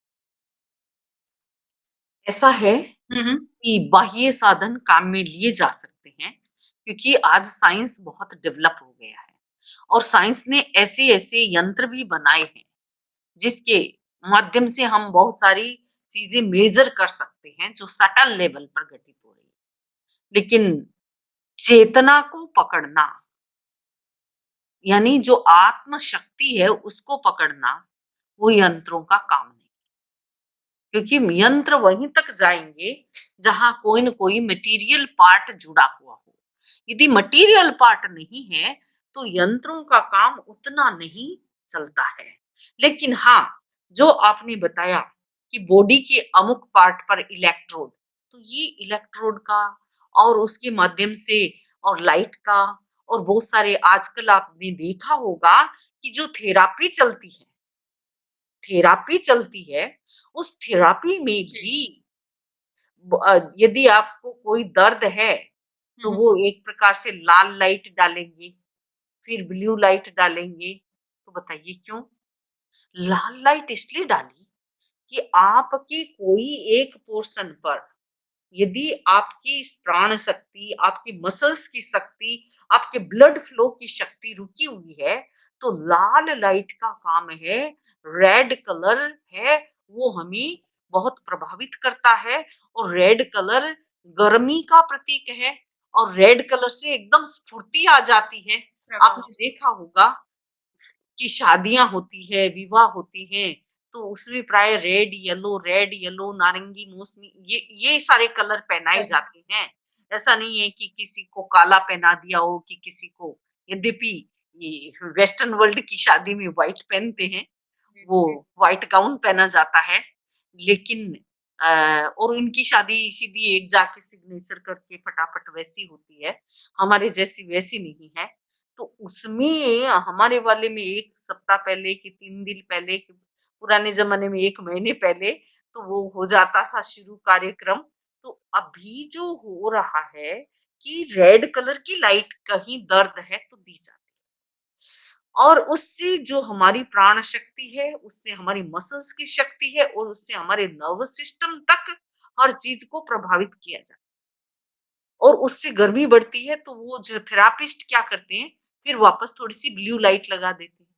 S2: ऐसा है
S1: हुँ, हुँ।
S2: कि बाह्य साधन काम में लिए जा सकते हैं क्योंकि आज साइंस बहुत डेवलप हो गया है और साइंस ने ऐसे-ऐसे यंत्र भी बनाए हैं जिसके माध्यम से हम बहुत सारी चीजें मेजर कर सकते हैं जो सटल लेवल पर घटित हो रही है। लेकिन चेतना को पकड़ना यानी जो आत्म शक्ति है उसको पकड़ना वो यंत्रों का काम नहीं, क्योंकि यंत्र वहीं तक जाएंगे जहां कोई न कोई मटेरियल पार्ट जुड़ा हुआ हो। यदि मटेरियल पार्ट नहीं है तो यंत्रों का काम उतना नहीं चलता है। लेकिन हाँ, जो आपने बताया कि बॉडी के अमुक पार्ट पर इलेक्ट्रोड, तो ये इलेक्ट्रोड का और उसके माध्यम से और लाइट का और बहुत सारे आजकल आपने देखा होगा कि जो थेरापी चलती है, उस थेरापी में
S1: जी।
S2: भी यदि आपको कोई दर्द है,
S1: हुँ,
S2: तो
S1: हुँ।
S2: वो एक प्रकार से लाल लाइट डालेंगे, फिर ब्लू लाइट डालेंगे। तो बताइए क्यों? लाल लाइट इसलिए डाली कि आपकी कोई एक पोर्शन पर यदि आपकी प्राण शक्ति, आपकी मसल्स की शक्ति, आपके ब्लड फ्लो की शक्ति रुकी हुई है, तो लाल लाइट का काम है, रेड कलर है, वो हमें बहुत प्रभावित करता है और रेड कलर गर्मी का प्रतीक है और रेड कलर से एकदम स्फूर्ति आ जाती है।
S1: प्रवाह।
S2: आपने देखा होगा की शादियाँ होती है, विवाह होती हैं, तो उसमें प्राय रेड येलो, नारंगी, मौसमी ये सारे कलर पहनाए
S1: करेक्ट।
S2: जाते हैं। ऐसा नहीं है कि किसी को काला पहना दिया हो कि किसी को यद्यपि ये वेस्टर्न वर्ल्ड की शादी में व्हाइट पहनते हैं,
S1: जी,
S2: वो
S1: जी।
S2: व्हाइट गाउन पहना जाता है। लेकिन और इनकी शादी सीधी एक जाके सिग्नेचर करके फटाफट वैसी होती है, हमारे जैसी वैसी नहीं है। तो उसमें हमारे वाले में 1 सप्ताह पहले कि 3 दिन पहले कि पुराने ज़माने में 1 महीने पहले तो वो हो जाता था शुरू कार्यक्रम। तो अभी जो हो रहा है कि रेड कलर की लाइट कहीं दर्द है तो दी जाती है और उससे जो हमारी प्राण शक्ति है, उससे हमारी मसल्स की शक्ति है और उससे हमारे नर्वस सिस्टम तक हर चीज़ को प्रभावित किया जाता है। और उससे गर्मी बढ़ती है तो वो जो थेरापिस्ट क्या करते हैं, फिर वापस थोड़ी-सी ब्लू लाइट लगा देते हैं,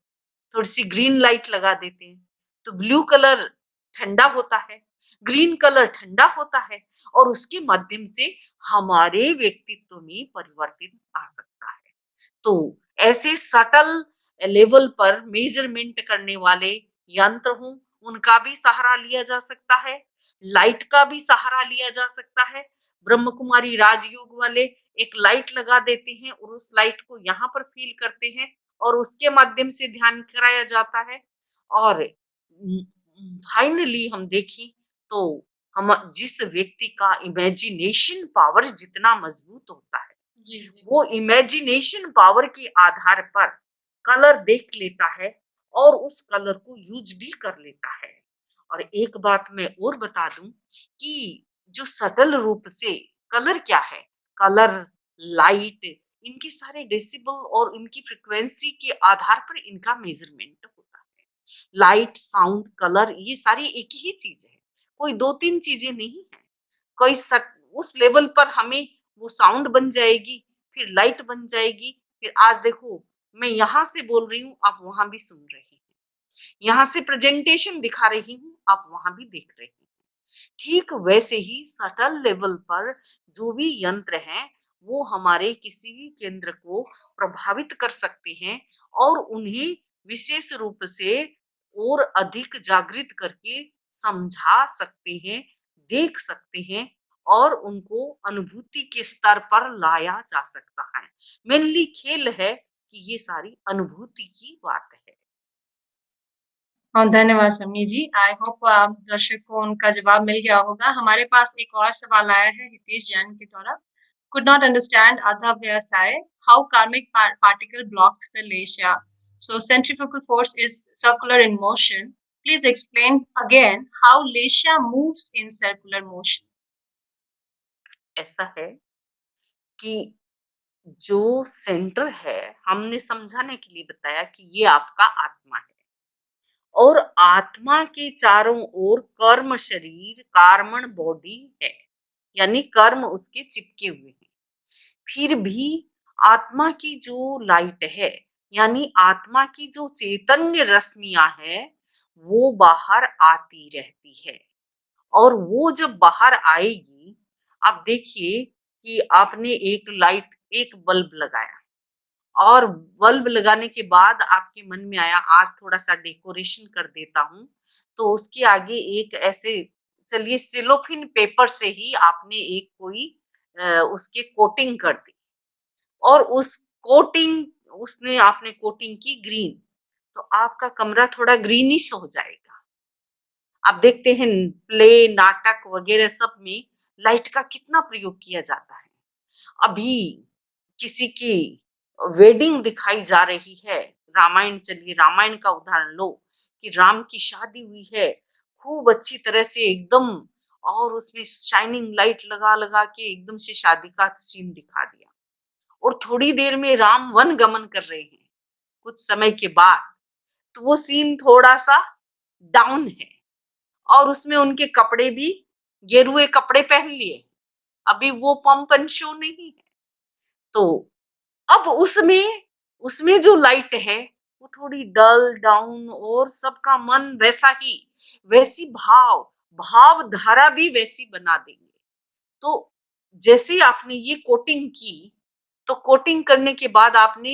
S2: थोड़ी-सी ग्रीन लाइट लगा देते हैं। तो ब्लू कलर ठंडा होता है, ग्रीन कलर ठंडा होता है और उसके माध्यम से हमारे व्यक्तित्व में परिवर्तन आ सकता है। तो ऐसे सटल लेवल पर मेज़रमेंट करने वाले यंत्र हों उनका भी सहारा लिया जा सकता है, लाइट का भी सहारा लिया जा सकता है। ब्रह्म कुमारी राजयोग वाले एक लाइट लगा देते हैं और उस लाइट को यहाँ पर फील करते हैं और उसके माध्यम से ध्यान कराया जाता है। और फाइनली हम देखें तो हम जिस व्यक्ति का इमेजिनेशन पावर जितना मजबूत होता है,
S1: जी जी
S2: वो इमेजिनेशन पावर के आधार पर कलर देख लेता है और उस कलर को यूज भी कर लेता है। और एक बात मैं और बता दूं कि जो सटल रूप से कलर क्या है, कलर, लाइट, इनके सारे डेसिबल और इनकी फ्रीक्वेंसी के आधार पर इनका मेजरमेंट होता है। लाइट, साउंड, कलर, ये सारी एक ही चीज है, कोई दो तीन चीजें नहीं है। कोई उस लेवल पर हमें वो साउंड बन जाएगी, फिर लाइट बन जाएगी, फिर आज देखो मैं यहाँ से बोल रही हूँ, आप वहां भी सुन रहे हैं, यहाँ से प्रेजेंटेशन दिखा रही हूँ, आप वहां भी देख रहे हैं। ठीक वैसे ही सटल लेवल पर जो भी यंत्र हैं, वो हमारे किसी भी केंद्र को प्रभावित कर सकते हैं और उन्हें विशेष रूप से और अधिक जागृत करके समझा सकते हैं, देख सकते हैं और उनको अनुभूति के स्तर पर लाया जा सकता है। मेनली खेल है कि ये सारी अनुभूति की बात है।
S1: हाँ, धन्यवाद समी जी। आई होप आप दर्शक को उनका जवाब मिल गया होगा। हमारे पास एक और सवाल आया है हितेश जैन के द्वारा। Could not understand Adha Vyasai, how karmic particle blocks the Lesha. So centrifugal force is circular in motion. Please explain again how Lesha moves in circular motion.
S2: ऐसा है कि जो सेंटर है, हमने समझाने के लिए बताया कि ये आपका आत्मा है और आत्मा के चारों ओर कर्म शरीर, कार्मण बॉडी है, यानी कर्म उसके चिपके हुए हैं। फिर भी आत्मा की जो लाइट है, यानी आत्मा की जो चैतन्य रश्मियां है, वो बाहर आती रहती है। और वो जब बाहर आएगी, आप देखिए कि आपने एक बल्ब लगाया और बल्ब लगाने के बाद आपके मन में आया आज थोड़ा सा डेकोरेशन कर देता हूँ, तो उसके आगे एक ऐसे, चलिए सिलोफिन पेपर से ही आपने एक कोई उसके कोटिंग कर दी और उस कोटिंग उसने आपने कोटिंग की ग्रीन, तो आपका कमरा थोड़ा ग्रीनिश हो जाएगा। आप देखते हैं प्ले, नाटक वगैरह सब में लाइट का कितना प्रयोग किया जाता है। अभी किसी की वेडिंग दिखाई जा रही है, रामायण, चलिए रामायण का उदाहरण लो कि राम की शादी हुई है, खूब अच्छी तरह से एकदम, और उसमें शाइनिंग लाइट लगा लगा के एकदम से शादी का सीन दिखा दिया और थोड़ी देर में राम वन गमन कर रहे हैं कुछ समय के बाद, तो वो सीन थोड़ा सा डाउन है और उसमें उनके कपड़े भी गेरुए कपड़े पहन लिए, अभी वो पंप एंड शो नहीं है। तो अब उसमें उसमें जो लाइट है वो थोड़ी डल डाउन और सबका मन वैसा ही, वैसी भाव भाव धारा भी वैसी बना देंगे। तो जैसे ही आपने ये कोटिंग की, तो कोटिंग करने के बाद आपने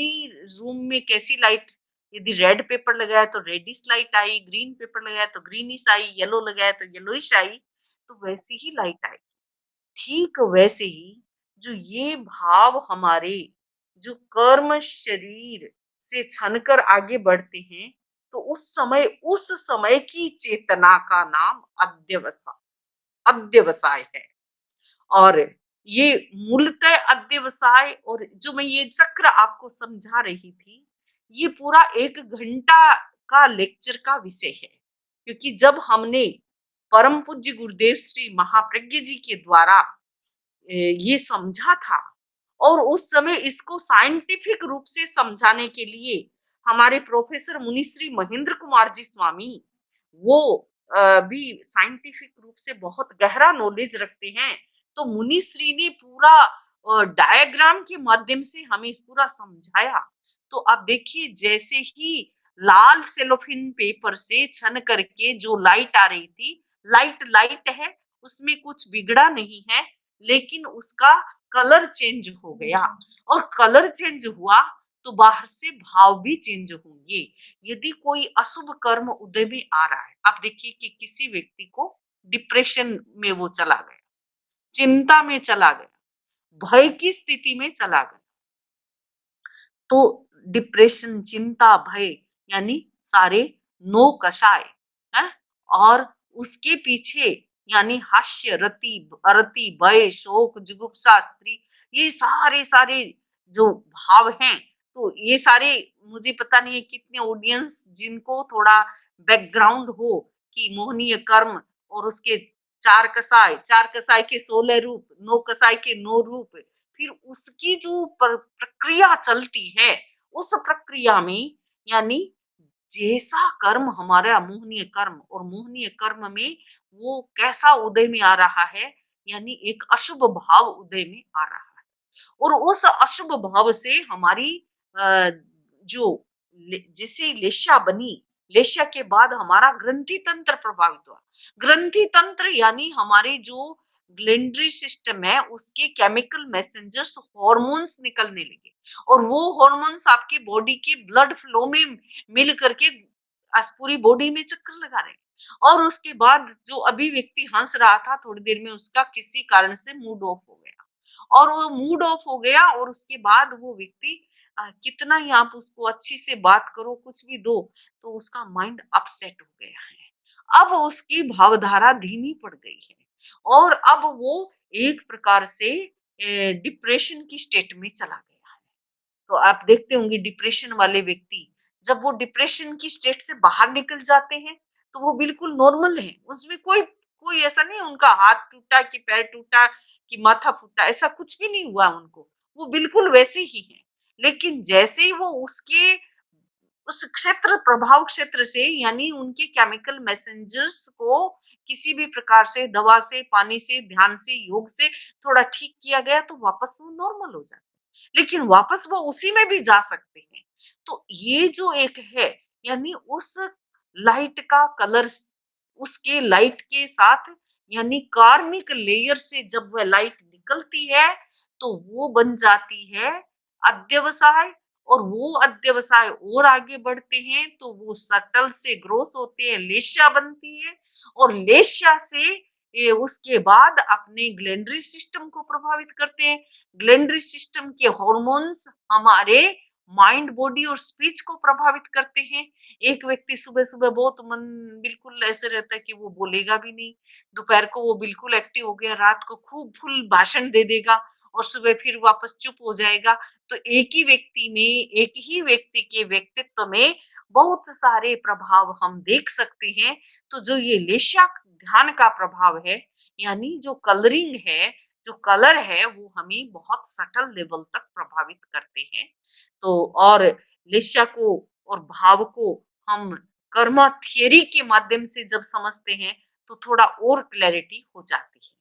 S2: रूम में कैसी लाइट, यदि रेड पेपर लगाया तो रेडिश लाइट आई, ग्रीन पेपर लगाया तो ग्रीनिश आई, येलो लगाया तो येलोइश आई, तो वैसी ही लाइट आई। ठीक वैसे ही जो ये भाव हमारे जो कर्म शरीर से छनकर आगे बढ़ते हैं, तो उस समय की चेतना का नाम अध्यवसाय है। और ये मूलतः अध्यवसाय, और जो मैं ये चक्र आपको समझा रही थी, ये पूरा 1 घंटा का लेक्चर का विषय है। क्योंकि जब हमने परम पूज्य गुरुदेव श्री महाप्रज्ञ जी के द्वारा ये समझा था और उस समय इसको साइंटिफिक रूप से समझाने के लिए हमारे प्रोफेसर मुनिश्री महेंद्र कुमार जी स्वामी, वो भी साइंटिफिक रूप से बहुत गहरा नॉलेज रखते हैं, तो मुनिश्री ने पूरा डायग्राम के माध्यम से हमें पूरा समझाया। तो आप देखिए जैसे ही लाल सेलोफिन पेपर से छन करके जो लाइट आ रही थी, लाइट लाइट है, उसमें कुछ बिगड़ा नहीं है, लेकिन उसका कलर चेंज हो गया और कलर चेंज हुआ तो बाहर से भाव भी चेंज होंगे। यदि कोई अशुभ कर्म उदय में आ रहा है, आप देखिए कि किसी व्यक्ति को डिप्रेशन में वो चला गया, चिंता में चला गया, भय की स्थिति में चला गया, तो डिप्रेशन, चिंता, भय यानी सारे नो कषाय है। और उसके पीछे यानी हास्य, रति, भय, शोक, जुगुप्सा, स्त्री, ये सारे सारे जो भाव हैं, तो ये सारे, मुझे पता नहीं है कितने ऑडियंस जिनको थोड़ा बैकग्राउंड हो कि मोहनीय कर्म और उसके चार कसाय के 16 रूप, नौ कसाय के 9 रूप, फिर उसकी जो प्रक्रिया चलती है, उस प्रक्रिया में यानी जैसा कर्म हमारा मोहनीय कर्म, और मोहनीय कर्म में वो कैसा उदय में आ रहा है, यानी एक अशुभ भाव उदय में आ रहा है। और उस अशुभ भाव से हमारी जो जैसे लेश्या बनी, लेश्या के बाद हमारा ग्रंथि तंत्र प्रभावित हुआ। ग्रंथि तंत्र यानी हमारे जो ग्लैंडरी सिस्टम है, उसके केमिकल मैसेंजर्स, हार्मोन्स निकलने लगे, और वो हार्मोन्स आपके बॉडी के ब्लड फ्लो में मिल करके पूरी बॉडी में चक्कर लगा रहे हैं। और उसके बाद जो अभी व्यक्ति हंस रहा था, थोड़ी देर में उसका किसी कारण से मूड ऑफ हो गया, और वो मूड ऑफ हो गया, और उसके बाद वो व्यक्ति कितना ही आप उसको अच्छी से बात करो, कुछ भी दो, तो उसका माइंड अपसेट हो गया है। अब उसकी भावधारा धीमी पड़ गई है, और अब वो एक प्रकार से डिप्रेशन की स्टेट में चला गया है। तो आप देखते होंगे डिप्रेशन वाले व्यक्ति, जब वो डिप्रेशन की स्टेट से बाहर निकल जाते हैं, तो वो बिल्कुल नॉर्मल है, उसमें कोई कोई ऐसा नहीं उनका हाथ टूटा कि पैर टूटा कि माथा फूटा, ऐसा कुछ भी नहीं हुआ उनको, वो बिल्कुल वैसे ही हैं। लेकिन जैसे ही वो उसके उस क्षेत्र, प्रभाव क्षेत्र से, यानी उनके केमिकल मैसेंजर्स को किसी भी प्रकार से, दवा से, पानी से, ध्यान से, योग से थोड़ा ठीक किया गया, तो वापस वो नॉर्मल हो जाते हैं। लेकिन वापस वो उसी में भी जा सकते हैं। तो ये जो एक है, यानी उस लाइट का कलर, उसके लाइट के साथ, यानी कार्मिक लेयर से जब वह लाइट निकलती है, तो वो बन जाती है अध्यवसाय, और वो अध्यवसाय और आगे बढ़ते हैं, तो वो सटल से ग्रोस होते हैं, लेश्या बनती है, और लेश्या से ये उसके बाद अपने ग्लैंडरी सिस्टम को प्रभावित करते हैं। ग्लैंडरी सिस्टम के हार्मोन्स हमारे माइंड, बॉडी और स्पीच को प्रभावित करते हैं। एक व्यक्ति सुबह सुबह बहुत मन बिल्कुल ऐसे रहता है कि वो बोलेगा भी नहीं, दोपहर को वो बिल्कुल एक्टिव हो गया, रात को खूब फुल भाषण दे देगा, और सुबह फिर वापस चुप हो जाएगा। तो एक ही व्यक्ति में, एक ही व्यक्ति के व्यक्तित्व में बहुत सारे प्रभाव हम देख सकते हैं। तो जो ये लेश्या ध्यान का प्रभाव है, यानी जो कलरिंग है, जो कलर है, वो हमें बहुत सटल लेवल तक प्रभावित करते हैं। तो और लेश्या को और भाव को हम कर्मा थियरी के माध्यम से जब समझते हैं, तो थोड़ा और क्लैरिटी हो जाती है।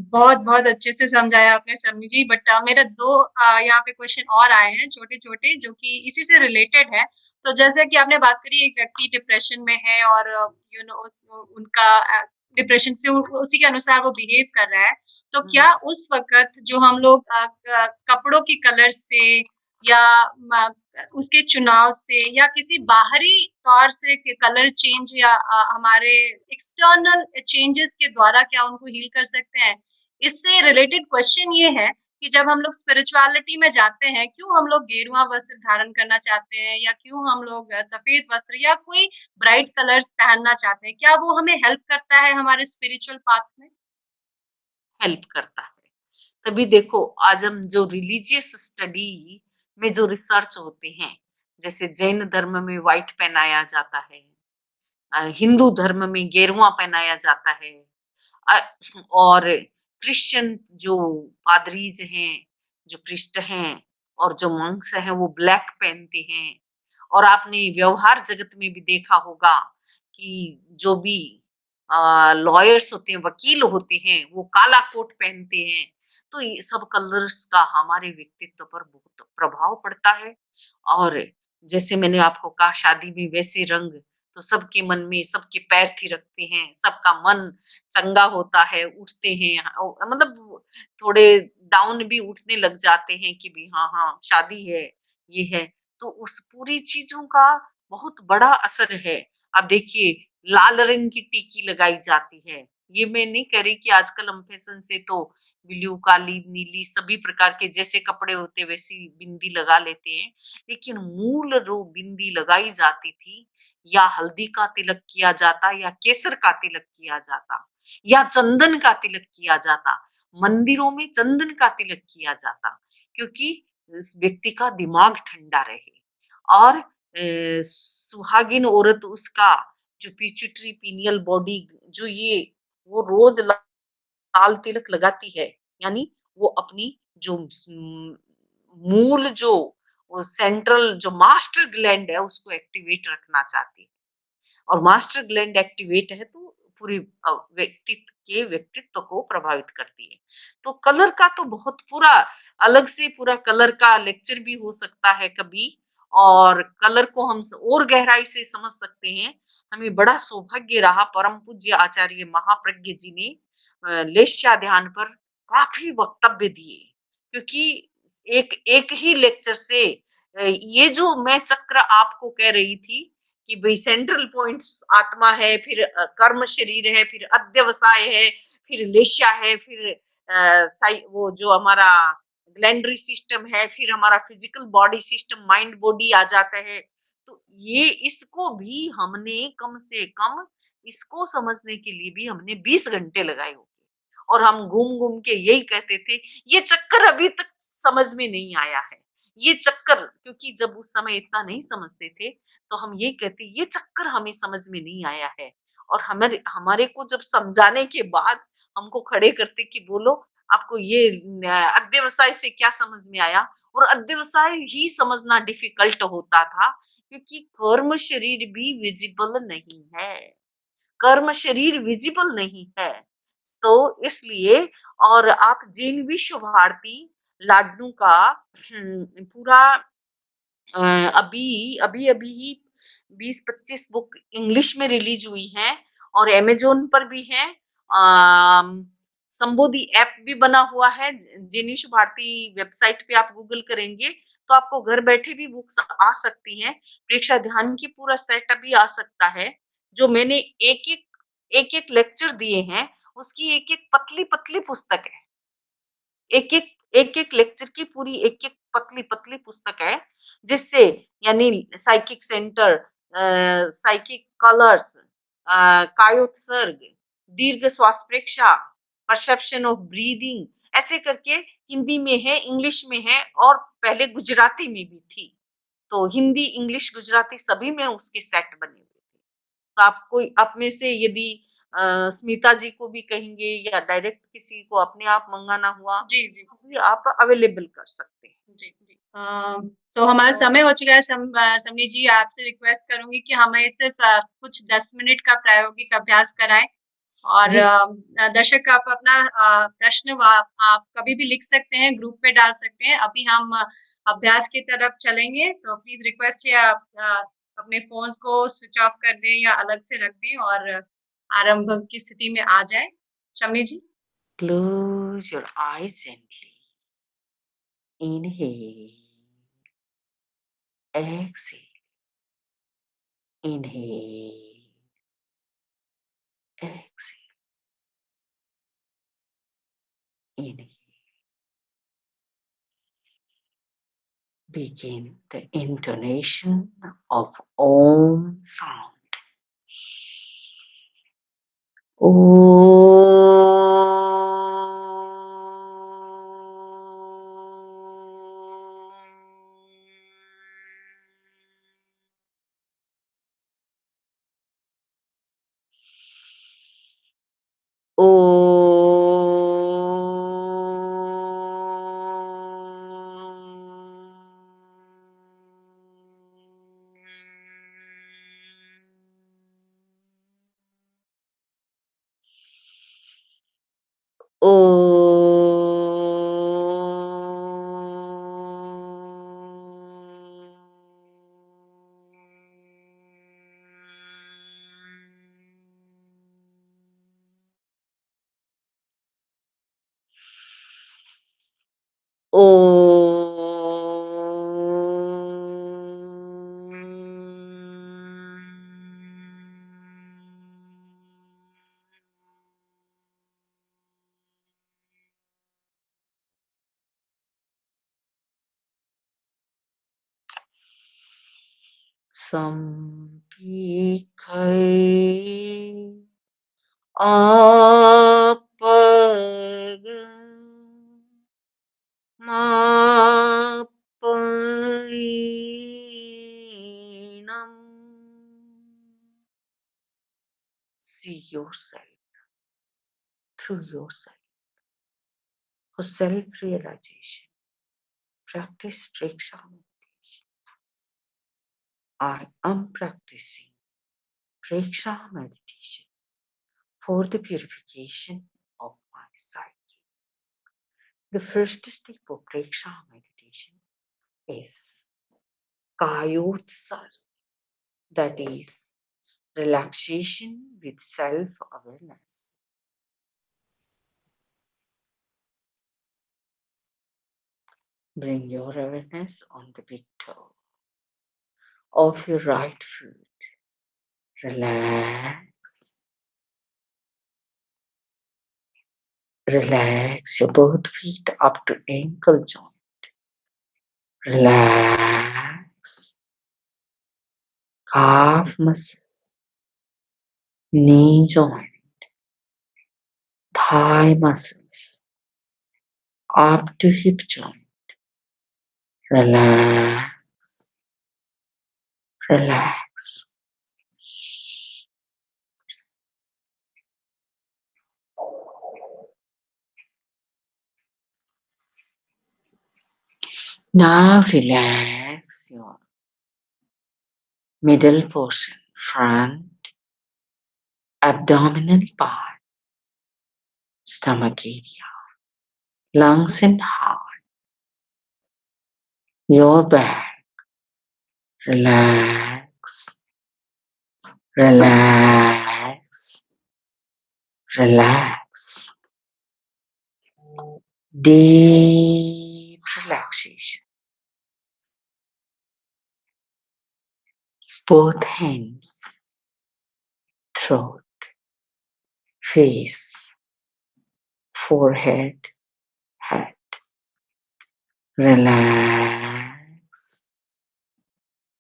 S1: बहुत-बहुत अच्छे से समझाया आपने समी जी, बट मेरा 2 यहाँ पे क्वेश्चन और आए हैं छोटे-छोटे, जो कि इसी से रिलेटेड है। तो जैसे कि आपने बात करी, एक व्यक्ति डिप्रेशन में है और यू नो उस उनका डिप्रेशन से उसी के अनुसार वो बिहेव कर रहा है। तो
S2: हम्म।
S1: क्या उस वक़्त जो हम लोग कपड़ों के कलर से या म उसके चुनाव से या किसी बाहरी तौर से के कलर चेंज या हमारे एक्सटर्नल चेंजेस के द्वारा क्या उनको हील कर सकते हैं? इससे रिलेटेड क्वेश्चन ये है कि जब हम लोग स्पिरिचुअलिटी में जाते हैं, क्यों हम लोग गेरुआ वस्त्र धारण करना चाहते हैं या क्यों हम लोग सफ़ेद वस्त्र या कोई ब्राइट कलर्स पहनना चाहते हैं? क्या वो हमें हेल्प करता है हमारे स्पिरिचुअल पाथ में?
S2: हेल्प करता है। तभी देखो, आज हम जो रिलीजियस स्टडी में जो रिसर्च होते हैं, जैसे जैन धर्म में व्हाइट पहनाया जाता है, हिंदू धर्म में गेरुआ पहनाया जाता है, अ, और क्रिश्चियन जो पादरीज हैं, जो प्रीस्ट हैं, और जो मंक्स हैं, वो ब्लैक पहनते हैं। और आपने व्यवहार जगत में भी देखा होगा कि जो भी लॉयर्स होते हैं, वकील होते हैं, वो काला कोट पहनते हैं। तो ये सब कलर्स का हमारे व्यक्तित्व पर बहुत प्रभाव पड़ता है। और जैसे मैंने आपको कहा, शादी में वैसे रंग, तो सबके मन में सबके पैर थिरकते हैं, सबका मन चंगा होता है, उठते हैं, मतलब थोड़े डाउन भी उठने लग जाते हैं कि भी हाँ हाँ शादी है, ये है। तो उस पूरी चीजों का बहुत बड़ा असर है। अब देखिए, लाल रंग की टिकी लगाई जाती है। ये मैं नहीं कह रही कि आजकल हम फैशन से तो ब्लू, काली, नीली सभी प्रकार के जैसे कपड़े होते वैसी बिंदी लगा लेते हैं, लेकिन मूल रो बिंदी लगाई जाती थी, या हल्दी का तिलक किया जाता, या केसर का तिलक किया जाता, या चंदन का तिलक किया जाता। मंदिरों में चंदन का तिलक किया जाता, क्योंकि इस व्यक्ति का दिमाग ठंडा रहे। और सुहागिन औरत उसका जो पिट्यूटरी पिनियल बॉडी, जो ये वो रोज लाल तिलक लगाती है, यानी वो अपनी जो मूल जो वो सेंट्रल जो मास्टर ग्लैंड है उसको एक्टिवेट रखना चाहती है। और मास्टर ग्लैंड एक्टिवेट है तो पूरी व्यक्तित्व को प्रभावित करती है। तो कलर का तो बहुत पूरा अलग से पूरा कलर का लेक्चर भी हो सकता है कभी, और कलर को हम और गहराई से समझ सकते हैं। हमें बड़ा सौभाग्य रहा, परम पूज्य आचार्य महाप्रज्ञ जी ने लेस्या ध्यान पर काफी वक्तव्य दिए, क्योंकि एक एक ही लेक्चर से ये जो मैं चक्र आपको कह रही थी कि भाई सेंट्रल पॉइंट्स आत्मा है, फिर कर्म शरीर है, फिर अध्यवसाय है, फिर लेशा है, फिर वो जो हमारा ग्लैंडरी सिस्टम है, फिर हमारा physical body system mind body आ जाता है। तो ये इसको भी हमने कम से कम इसको समझने के लिए भी हमने 20 घंटे लगाए होंगे, और हम घूम घूम के यही कहते थे ये चक्कर अभी तक समझ में नहीं आया है। ये चक्कर, क्योंकि जब उस समय इतना नहीं समझते थे तो हम ये कहते ये चक्कर हमें समझ में नहीं आया है। और हमारे हमारे को जब समझाने के बाद हमको खड़े करते कि बोलो आपको ये अध्यवसाय से क्या समझ में आया। और अध्यवसाय ही समझना डिफिकल्ट होता था, क्योंकि कर्म शरीर भी विजिबल नहीं है, कर्म शरीर विजिबल नहीं है। तो इसलिए, और आप जैन विश्व भारती लाडनू का पूरा अ, अभी अभी अभी ही 20-25 बुक इंग्लिश में रिलीज हुई हैं, और अमेजोन पर भी है। संबोधि ऐप भी बना हुआ है। जिनिश भारती वेबसाइट पे आप गूगल करेंगे तो आपको घर बैठे भी बुक्स आ सकती हैं। प्रेक्षा ध्यान की पूरा सेट भी आ सकता है। जो मैंने एक एक लेक्चर दिए हैं, उसकी एक एक पतली पतली पुस्तक है। एक-एक लेक्चर की पूरी एक-एक पतली-पतली पुस्तक है, जिससे यानी साइकिक सेंटर, साइकिक कलर्स, कायोत्सर्ग, दीर्घ श्वास प्रेक्षा, परसेप्शन ऑफ ब्रीदिंग, ऐसे करके हिंदी में है, इंग्लिश में है, और पहले गुजराती में भी थी। तो हिंदी, इंग्लिश, गुजराती सभी में उसके सेट बने हुए थे। तो आप में से यदि स्मिता जी को भी कहेंगे या डायरेक्ट किसी को अपने आप मंगाना हुआ
S1: जी, जी।
S2: तो भी आप अवेलेबल कर सकते हैं।
S1: जी, जी। तो हमारा
S2: तो
S1: समय हो चुका है। समनी जी, आपसे रिक्वेस्ट करूँगी कि हमें सिर्फ़ कुछ 10 मिनट का प्रायोगिक अभ्यास कराएँ, और
S2: जी,
S1: दर्शक आप अपना प्रश्न आप कभी भी लिख सकते हैं, ग्रुप पे डाल सकते हैं। अभी हम अभ्यास की तरफ चलेंगे, सो प्लीज़ रिक्वेस्ट है आप अपने फ़ोन्स को स्विच ऑफ कर दें या अलग से रख दें और आरंभ की स्थिति में आ जाएँ। शम्मी जी?
S2: close your eyes gently. Inhale, exhale, inhale, exhale, inhale. Begin the intonation of Om sound. Sampikai apag mapainam. See yourself through yourself. For self-realization, practice Preksha meditation. I am practicing Preksha meditation for the purification of my psyche. The first step of Preksha meditation is Kayotsar, that is relaxation with self-awareness. Bring your awareness on the big toe of your right foot. Relax. Relax your both feet up to ankle joint. Relax. Calf muscles, knee joint, thigh muscles, up to hip joint. Relax. Relax. Now relax your middle portion, front, abdominal part, stomach area, lungs and heart, your back. Relax, relax, relax. Deep relaxation. Both hands, throat, face, forehead, head. Relax,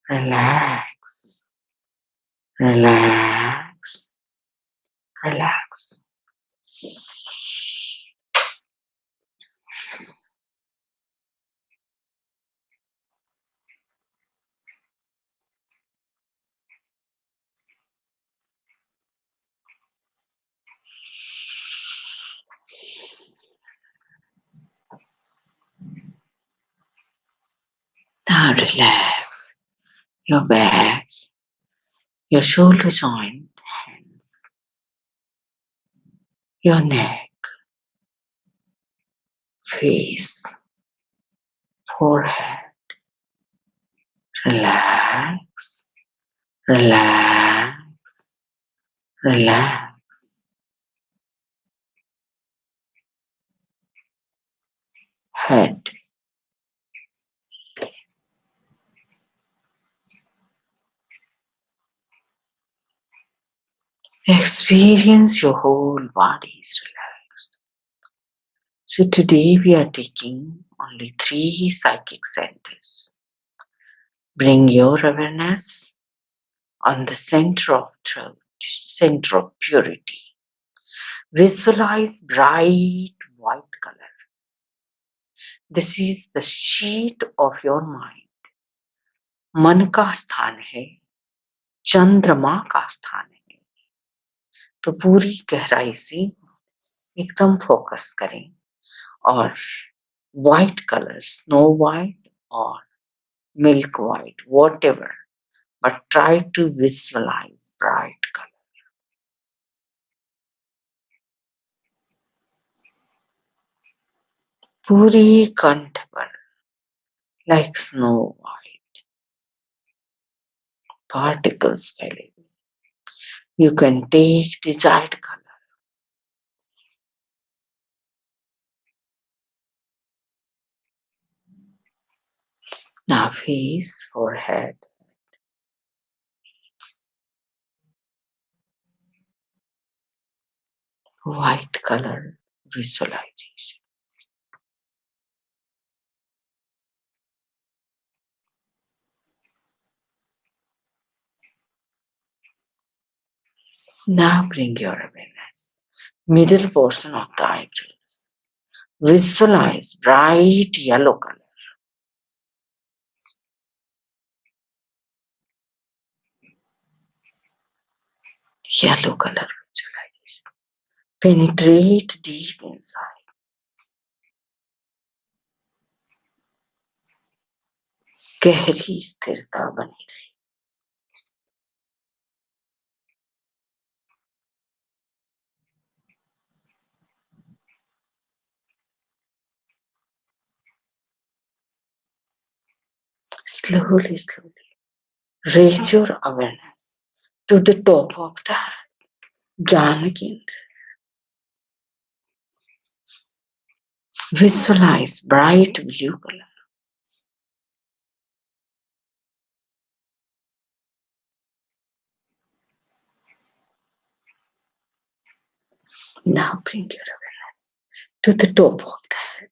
S2: relax, relax, relax. Now relax your back, your shoulder joint, hands, your neck, face, forehead. Relax, relax, relax. Head. Experience your whole body is relaxed. So today we are taking only 3 psychic centers. Bring your awareness on the center of truth, center of purity. Visualize bright white color. This is the sheet of your mind. मन का स्थान है, चंद्रमा का स्थान है. तो पूरी गहराई से एकदम फोकस करें और white color, snow white or milk white, whatever, but try to visualize bright color. पूरी कंठ पर like snow white particles फैले. You can take desired color. Now face, forehead. White color visualization. Now bring your awareness. Middle portion of the eyebrows. Visualize bright yellow color. Yellow color visualization. Penetrate deep inside. गहरी स्थिरता बनी रहे. Slowly, slowly, raise your awareness to the top of the Jnana Kendra. Visualize bright blue color. Now bring your awareness to the top of the head.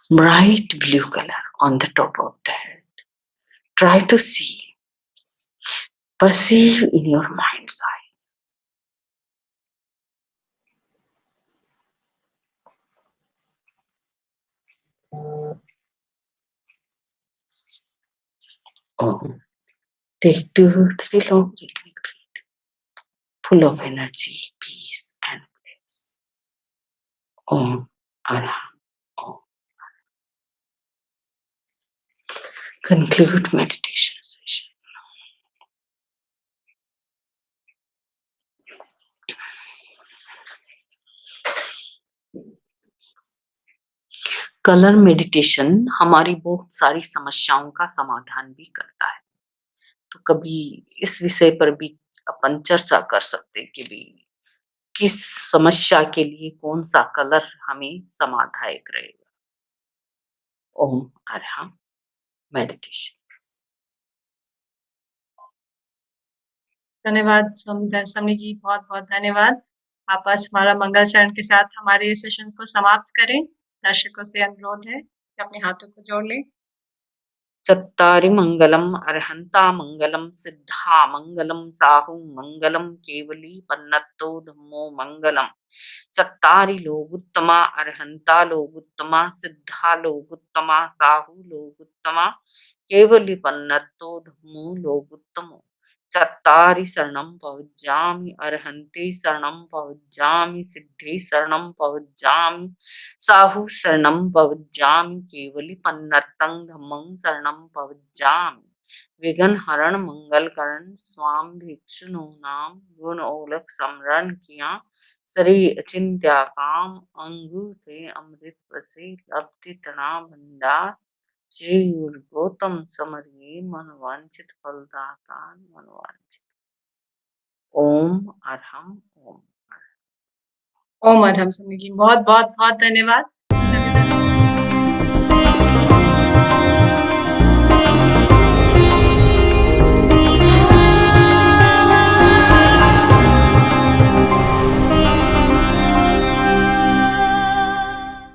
S2: Bright blue color on the top of the head. Try to see, perceive in your mind's eye. Om. Take 2-3 long breaths, full of energy, peace, and bliss. Om Araham Om. Conclude meditation session. Colour meditation हमारी बहुत सारी समस्याओं का समाधान भी करता है. तो कभी इस विषय पर भी अपन चर्चा कर सकते हैं कि भी किस समस्या के लिए कौन सा कलर हमें समाधायक रहेगा. ओम अरहम मेडिटेशन.
S1: धन्यवाद समनी जी, बहुत बहुत धन्यवाद. आप आज हमारा मंगलाचरण के साथ हमारे सेशन को समाप्त करें. दर्शकों से अनुरोध है कि अपने हाथों को जोड़ लें.
S2: चत्तारि मंगलम अरहंता मंगलम सिद्धा मंगलम साहु मंगलम केवली पन्नतो धम्मो मंगलम. चत्तारि लोगुत्तमा अरहंता लोगुत्तमा सिद्धा लोगुत्तमा साहु लोगुत्तमा केवली पन्नतो धम्मो लोगुत्तमो. चत्तारि शरणं पवज्जामि अरहन्ते शरणं पवज्जामि सिद्धे शरणं पवज्जामि साहु शरणं पवज्जामि केवली पन्नतं धम्मं शरणं पवज्जामि. विघ्न हरण मंगल करण स्वाम भिक्षुनो नाम गुण ओलख समरण किया श्री अचिंत्या काम अंगूठे अमृत वसे लब्धि तना भंडार. श्री गुरु गौतम समरिये मनवांछित फलदाता मनवांछित. ओम अरहम ओम.
S1: ओम अरहम समनी जी, बहुत बहुत बहुत धन्यवाद.